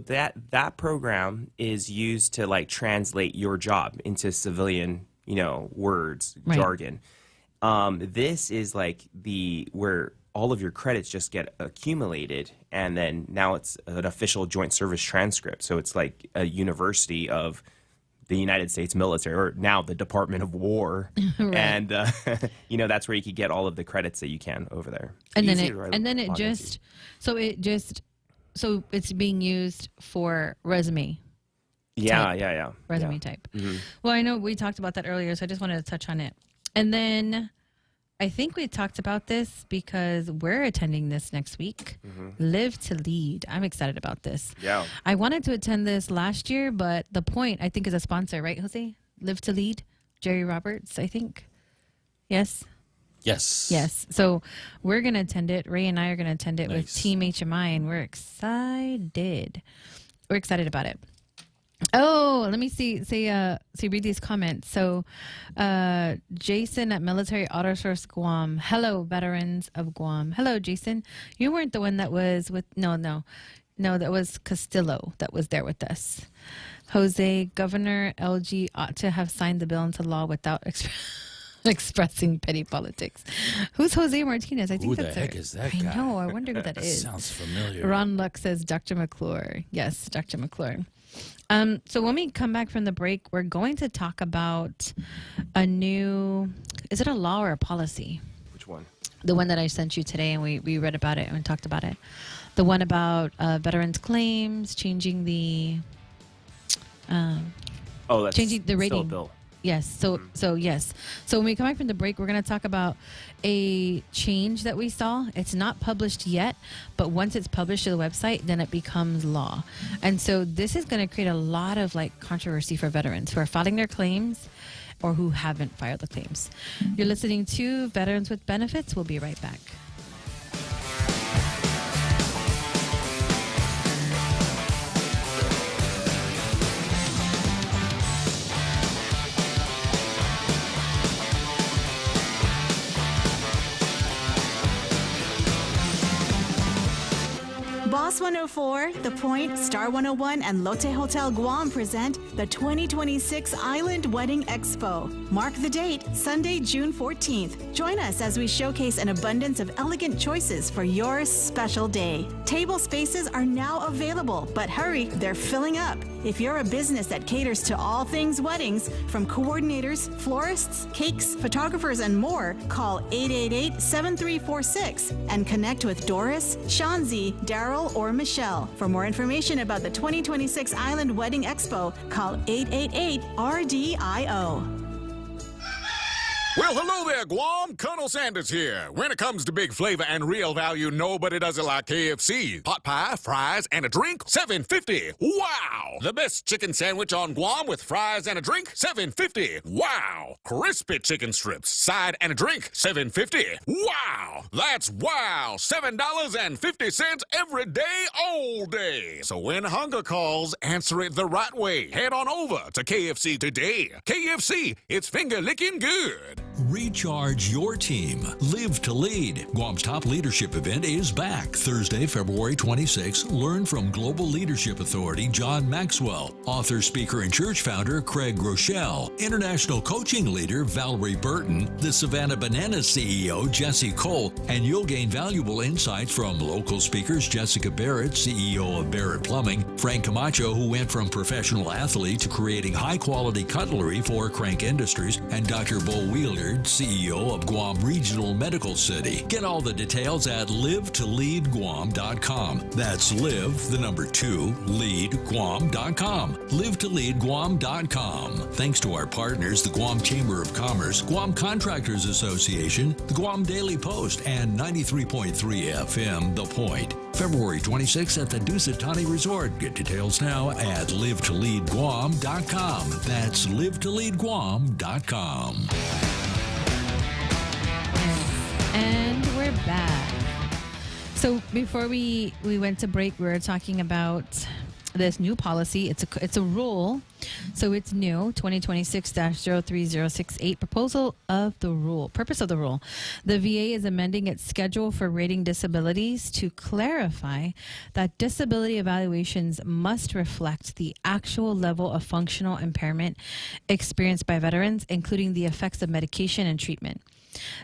that program is used to like translate your job into civilian, words, right. Jargon. This is like where all of your credits just get accumulated, and then now it's an official joint service transcript. So it's like a university of the United States military, or now the Department of War. Right. And, that's where you could get all of the credits that you can over there. And Easy then to so it's being used for resume. Yeah. Resume type. Mm-hmm. Well, I know we talked about that earlier, so I just wanted to touch on it. And then I think we talked about this because we're attending this next week. Mm-hmm. Live to Lead. I'm excited about this. Yeah. I wanted to attend this last year, but The Point, I think, is a sponsor, right, Jose? Live to Lead. Jerry Roberts, I think. Yes? Yes. So we're going to attend it. Ray and I are going to attend it with Team HMI, and we're excited. We're excited about it. Oh, let me read these comments. So, Jason at Military Auto Source Guam. Hello, veterans of Guam. Hello, Jason. You weren't the one that was with, no, that was Castillo that was there with us. Jose, Governor LG ought to have signed the bill into law without expressing petty politics. Who's Jose Martinez? I think Who that's the heck is that guy? I know. I wonder who that is. Sounds familiar. Ron Luck says Dr. McClure. Yes, Dr. McClure. So when we come back from the break, we're going to talk about a new, is it a law or a policy? Which one? The one that I sent you today, and we read about it and talked about it. The one about veterans' claims, changing the changing the rating. Still a bill. Yes. So yes. So when we come back from the break, we're going to talk about a change that we saw. It's not published yet, but once it's published to the website, then it becomes law. And so this is going to create a lot of controversy for veterans who are filing their claims or who haven't filed the claims. You're listening to Veterans with Benefits. We'll be right back. Boss 104, The Point, Star 101, and Lotte Hotel Guam present the 2026 Island Wedding Expo. Mark the date, Sunday, June 14th. Join us as we showcase an abundance of elegant choices for your special day. Table spaces are now available, but hurry, they're filling up. If you're a business that caters to all things weddings, from coordinators, florists, cakes, photographers, and more, call 888-7346 and connect with Doris, Shanzi, Daryl, or Michelle. For more information about the 2026 Island Wedding Expo, call 888-RDIO. Well, hello there, Guam. Colonel Sanders here. When it comes to big flavor and real value, nobody does it like KFC. Hot pie, fries, and a drink, $7.50. Wow! The best chicken sandwich on Guam with fries and a drink, $7.50. Wow! Crispy chicken strips, side and a drink, $7.50. Wow! That's wow! $7.50 every day, all day. So when hunger calls, answer it the right way. Head on over to KFC today. KFC, it's finger-licking good. Recharge your team. Live to Lead. Guam's top leadership event is back Thursday, February 26. Learn from Global Leadership Authority John Maxwell, author, speaker, and church founder Craig Rochelle, international coaching leader Valerie Burton, the Savannah Bananas CEO Jesse Cole, and you'll gain valuable insights from local speakers Jessica Barrett, CEO of Barrett Plumbing, Frank Camacho, who went from professional athlete to creating high-quality cutlery for Crank Industries, and Dr. Bo Wheeler, CEO of Guam Regional Medical City. Get all the details at livetoleadguam.com. That's live, the number 2, leadguam.com. livetoleadguam.com. Thanks to our partners, the Guam Chamber of Commerce, Guam Contractors Association, the Guam Daily Post, and 93.3 FM, The Point. February 26th at the Dusatani Resort. Get details now at livetoleadguam.com. That's livetoleadguam.com. And we're back. So before we went to break, we were talking about this new policy. It's a rule. So it's new, 2026-03068, proposal of the rule, purpose of the rule. The VA is amending its schedule for rating disabilities to clarify that disability evaluations must reflect the actual level of functional impairment experienced by veterans, including the effects of medication and treatment.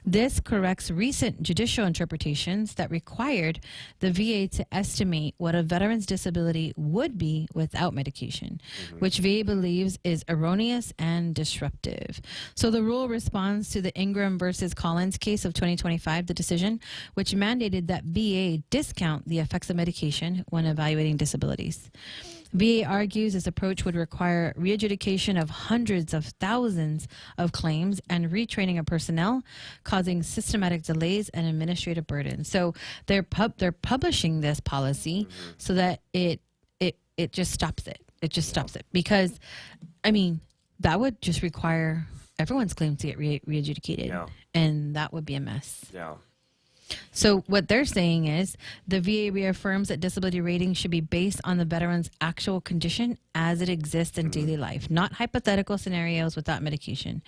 This corrects recent judicial interpretations that required the VA to estimate what a veteran's disability would be without medication, which VA believes is erroneous and disruptive. So the rule responds to the Ingram versus Collins case of 2025, the decision, which mandated that VA discount the effects of medication when evaluating disabilities. VA argues this approach would require re-adjudication of hundreds of thousands of claims and retraining of personnel, causing systematic delays and administrative burdens. So they're publishing this policy so that it just stops it. It just stops it, because, I mean, that would just require everyone's claims to get re-adjudicated, and that would be a mess. Yeah. So what they're saying is the VA reaffirms that disability ratings should be based on the veteran's actual condition as it exists in daily life, not hypothetical scenarios without medication.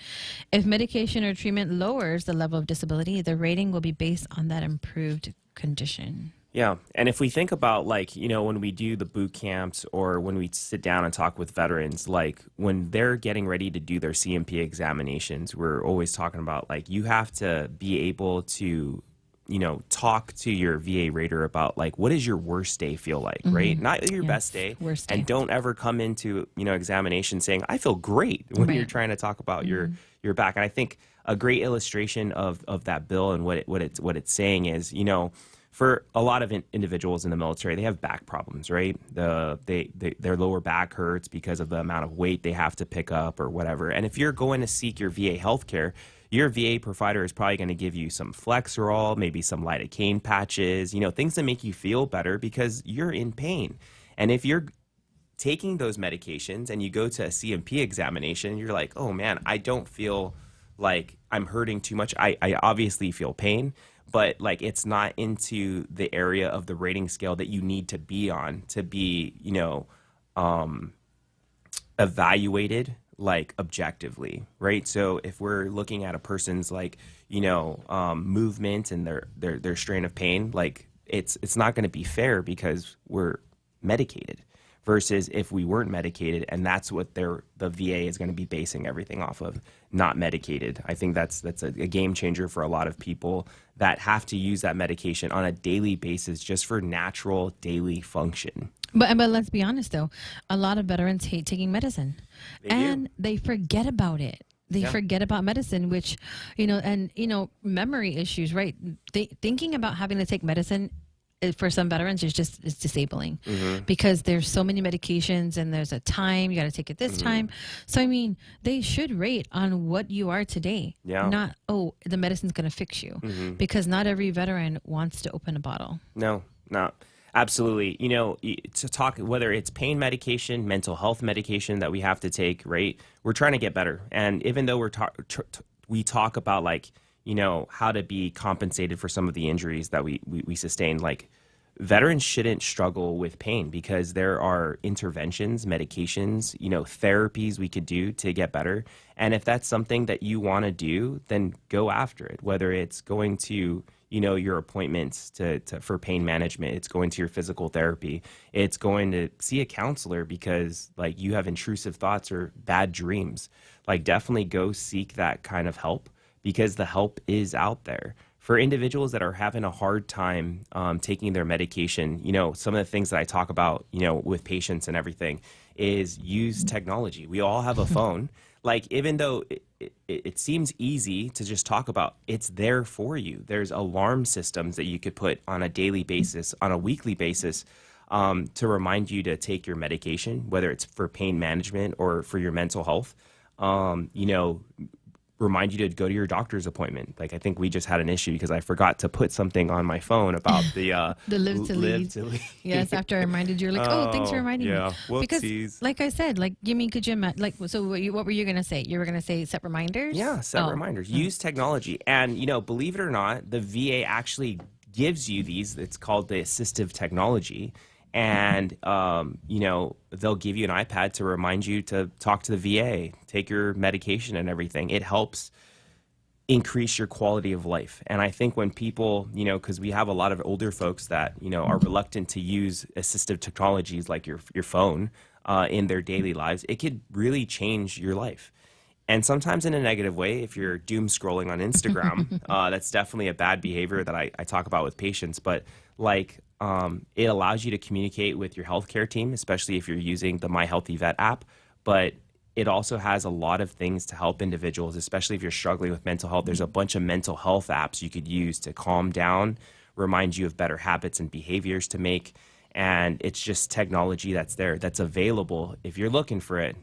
If medication or treatment lowers the level of disability, the rating will be based on that improved condition. Yeah. And if we think about, like, you know, when we do the boot camps or when we sit down and talk with veterans, like when they're getting ready to do their CMP examinations, we're always talking about, like, you have to be able to, you know, talk to your VA rater about, like, what does your worst day feel like, right? Not your best day. Worst day. And don't ever come into, you know, examination saying, I feel great, when you're trying to talk about your back. And I think a great illustration of that bill and what it's saying is, you know, for a lot of individuals in the military, they have back problems, right? Their lower back hurts because of the amount of weight they have to pick up or whatever. And if you're going to seek your VA healthcare, your VA provider is probably going to give you some Flexerol, maybe some lidocaine patches, you know, things that make you feel better because you're in pain. And if you're taking those medications and you go to a CMP examination, you're like, oh man, I don't feel like I'm hurting too much. I obviously feel pain, but like it's not into the area of the rating scale that you need to be on to be, you know, evaluated like objectively, right? So if we're looking at a person's, like, you know, movement and their strain of pain, like it's not going to be fair because we're medicated versus if we weren't medicated, and that's what the VA is going to be basing everything off of, not medicated. I think that's a game changer for a lot of people that have to use that medication on a daily basis just for natural daily function. But let's be honest, though. A lot of veterans hate taking medicine. They forget about it. They forget about medicine, which, you know, and, you know, memory issues, right? Thinking about having to take medicine for some veterans is disabling because there's so many medications and there's a time, you got to take it this time. So, I mean, they should rate on what you are today, not, oh, the medicine's going to fix you, because not every veteran wants to open a bottle. No. Absolutely. You know, to talk, whether it's pain medication, mental health medication that we have to take, right? We're trying to get better. And even though we talk about, like, you know, how to be compensated for some of the injuries that we sustained, like, veterans shouldn't struggle with pain because there are interventions, medications, you know, therapies we could do to get better. And if that's something that you want to do, then go after it, whether it's going to, you know, your appointments for pain management, it's going to your physical therapy, it's going to see a counselor because, like, you have intrusive thoughts or bad dreams. Like, definitely go seek that kind of help because the help is out there. For individuals that are having a hard time taking their medication, you know, some of the things that I talk about, you know, with patients and everything is use technology. We all have a phone. Like, even though it seems easy to just talk about, it's there for you. There's alarm systems that you could put on a daily basis, on a weekly basis, to remind you to take your medication, whether it's for pain management or for your mental health. You know, remind you to go to your doctor's appointment. Like, I think we just had an issue because I forgot to put something on my phone about the live to lead. Yes, after I reminded you, like, oh, thanks for reminding me. Whoopsies. Because, like I said, like, Jimmy, could you like? So, what were you gonna say? You were gonna say set reminders? Yeah, set reminders. Use technology, and, you know, believe it or not, the VA actually gives you these. It's called the assistive technology. And, you know, they'll give you an iPad to remind you to talk to the VA, take your medication and everything. It helps increase your quality of life. And I think when people, you know, because we have a lot of older folks that, you know, are reluctant to use assistive technologies like your phone in their daily lives, it could really change your life. And sometimes in a negative way, if you're doom scrolling on Instagram, that's definitely a bad behavior that I talk about with patients. But like, it allows you to communicate with your healthcare team, especially if you're using the My Healthy Vet app. But it also has a lot of things to help individuals, especially if you're struggling with mental health. There's a bunch of mental health apps you could use to calm down, remind you of better habits and behaviors to make. And it's just technology that's there, that's available. If you're looking for it,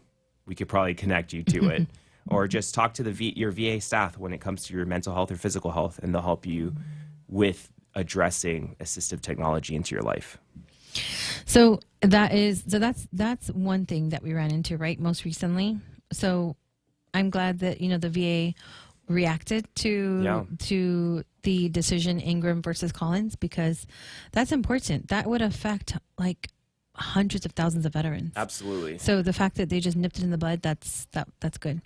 we could probably connect you to it. Or just talk to your VA staff when it comes to your mental health or physical health, and they'll help you with addressing assistive technology into your life. So that's one thing that we ran into, right, most recently. So I'm glad that the VA reacted to the decision Ingram versus Collins, because that's important. That would affect like hundreds of thousands of veterans. Absolutely. So the fact that they just nipped it in the bud, that's good.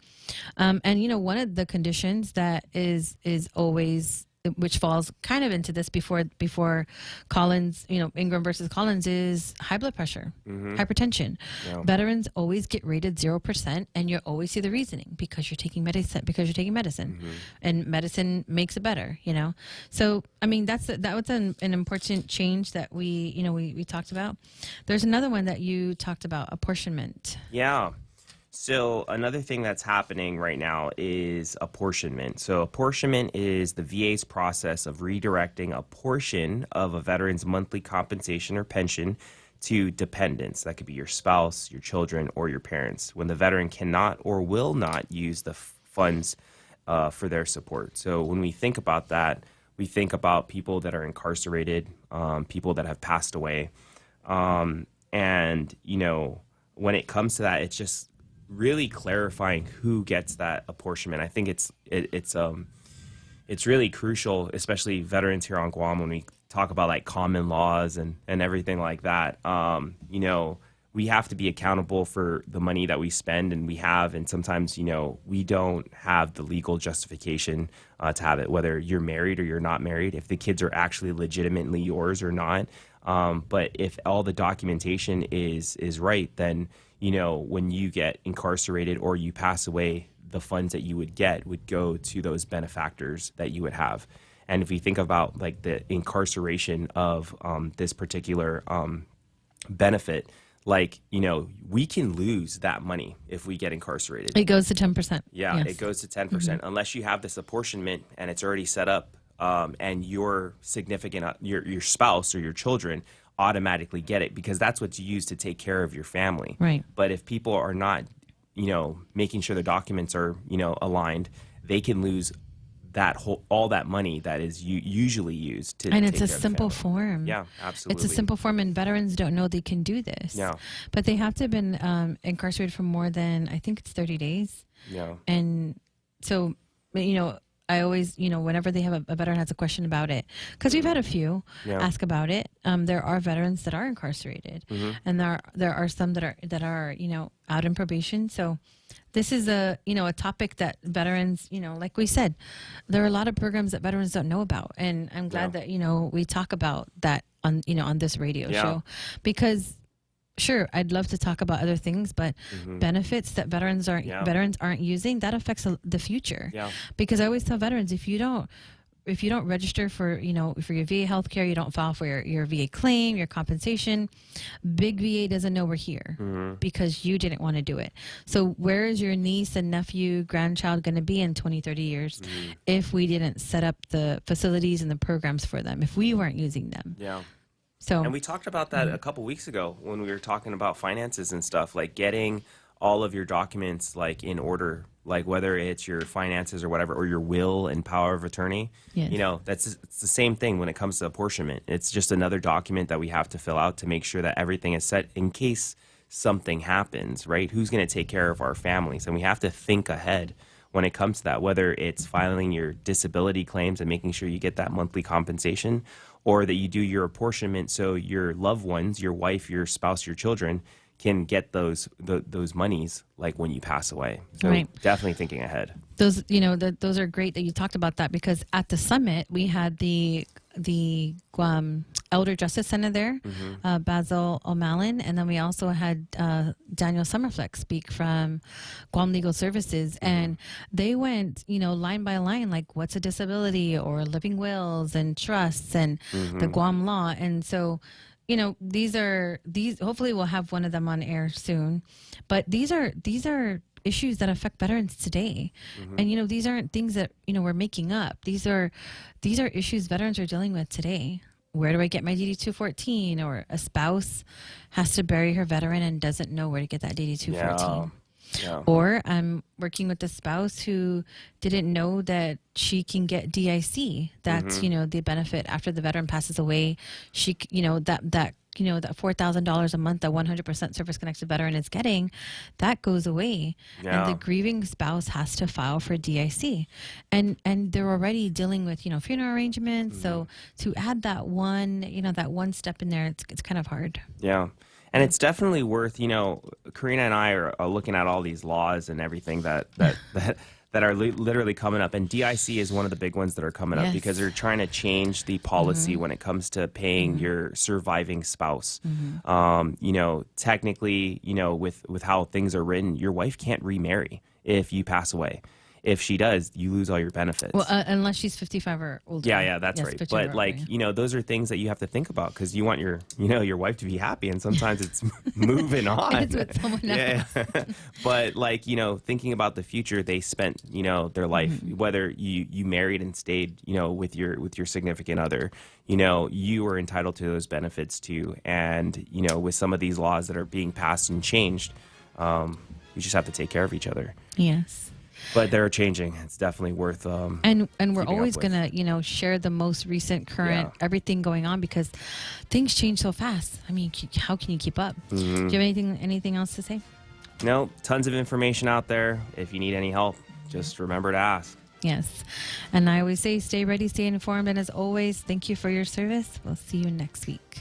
And one of the conditions that is always, which falls kind of into this before Collins, Ingram versus Collins, is high blood pressure, hypertension. Yeah. Veterans always get rated 0%, and you always see the reasoning, because you're taking medicine, and medicine makes it better, So, I mean, that was an important change that we talked about. There's another one that you talked about, apportionment. Yeah. So another thing that's happening right now is apportionment. So apportionment is the VA's process of redirecting a portion of a veteran's monthly compensation or pension to dependents. That could be your spouse, your children, or your parents, when the veteran cannot or will not use the funds for their support. So when we think about that, we think about people that are incarcerated, people that have passed away. And, when it comes to that, it's just really clarifying who gets that apportionment. I think it's really crucial, especially veterans here on Guam, when we talk about like common laws and everything like that. We have to be accountable for the money that we spend, and sometimes, we don't have the legal justification to have it, whether you're married or you're not married, if the kids are actually legitimately yours or not. But if all the documentation is right, then when you get incarcerated or you pass away, the funds that you would get would go to those benefactors that you would have. And if you think about like the incarceration of this particular benefit, like, we can lose that money if we get incarcerated. It goes to 10%. Yeah, yes. It goes to 10%, unless you have this apportionment and it's already set up, and your significant, your spouse or your children automatically get it, because that's what's used to take care of your family. Right. But if people are not, making sure their documents are, aligned, they can lose all that money that is usually used to. And take it's a care of the simple family. form. Yeah, absolutely. It's a simple form, and veterans don't know they can do this. Yeah. But they have to have been incarcerated for more than, I think it's 30 days. Yeah. And so, I always, whenever they have a veteran has a question about it, because we've had a few ask about it. There are veterans that are incarcerated, and there are some that are out in probation. So this is a topic that veterans, like we said, there are a lot of programs that veterans don't know about, and I'm glad that we talk about that on this radio show, because. Sure, I'd love to talk about other things, but benefits that veterans aren't using, that affects the future. Yeah. Because I always tell veterans, if you don't register for for your VA healthcare, you don't file for your VA claim, your compensation, big VA doesn't know we're here because you didn't want to do it. So where is your niece and nephew, grandchild going to be in 20, 30 years if we didn't set up the facilities and the programs for them, if we weren't using them? Yeah. So, and we talked about that a couple weeks ago when we were talking about finances and stuff, like getting all of your documents like in order, like whether it's your finances or whatever, or your will and power of attorney. Yes. It's the same thing when it comes to apportionment. It's just another document that we have to fill out to make sure that everything is set in case something happens, right? Who's going to take care of our families? And we have to think ahead when it comes to that, whether it's filing your disability claims and making sure you get that monthly compensation, or that you do your apportionment so your loved ones, your wife, your spouse, your children can get those monies like when you pass away. So definitely thinking ahead. Those are great that you talked about that, because at the summit we had the Guam elder justice senator, Basil O'Malley, and then we also had Daniel Summerflex speak from Guam Legal Services, and they went, line by line, like what's a disability or living wills and trusts and the Guam law. And so, these hopefully we'll have one of them on air soon, but these are issues that affect veterans today. And these aren't things that we're making up. These are issues veterans are dealing with today. Where do I get my DD 214? Or a spouse has to bury her veteran and doesn't know where to get that DD 214. Yeah. Or I'm working with a spouse who didn't know that she can get DIC. That's the benefit after the veteran passes away. She that $4,000 a month that 100% service-connected veteran is getting, that goes away. Yeah. And the grieving spouse has to file for DIC. And they're already dealing with, funeral arrangements. So to add that one step in there, it's kind of hard. Yeah. And it's definitely worth, Karina and I are looking at all these laws and everything that are literally coming up. And DIC is one of the big ones that are coming up because they're trying to change the policy when it comes to paying your surviving spouse. Technically, with how things are written, your wife can't remarry if you pass away. If she does, you lose all your benefits. Well, unless she's 55 or older. Yeah, that's right. But those are things that you have to think about because you want your wife to be happy, and sometimes it's moving on. It's with someone else. Yeah. But thinking about the future, they spent their life. Whether you married and stayed with your significant other, you are entitled to those benefits too. And with some of these laws that are being passed and changed, we just have to take care of each other. Yes. But they're changing. It's definitely worth. And we're always gonna share the most recent, current, everything going on because things change so fast. I mean, how can you keep up? Do you have anything else to say? No, tons of information out there. If you need any help, just remember to ask. Yes, and I always say, stay ready, stay informed, and as always, thank you for your service. We'll see you next week.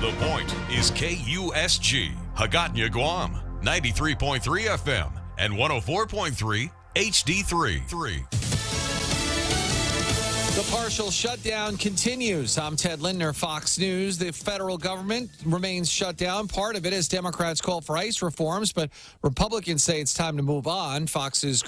The Point is KUSG, Hagåtña, Guam, 93.3 FM and 104.3 HD3. The partial shutdown continues. I'm Ted Lindner, Fox News. The federal government remains shut down. Part of it as Democrats call for ICE reforms, but Republicans say it's time to move on. Fox's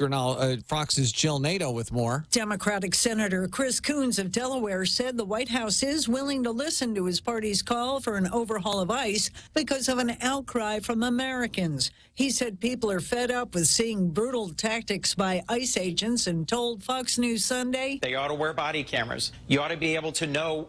Jill Nato with more. Democratic Senator Chris Coons of Delaware said the White House is willing to listen to his party's call for an overhaul of ICE because of an outcry from Americans. He said people are fed up with seeing brutal tactics by ICE agents and told Fox News Sunday, they ought to wear body cameras. You ought to be able to know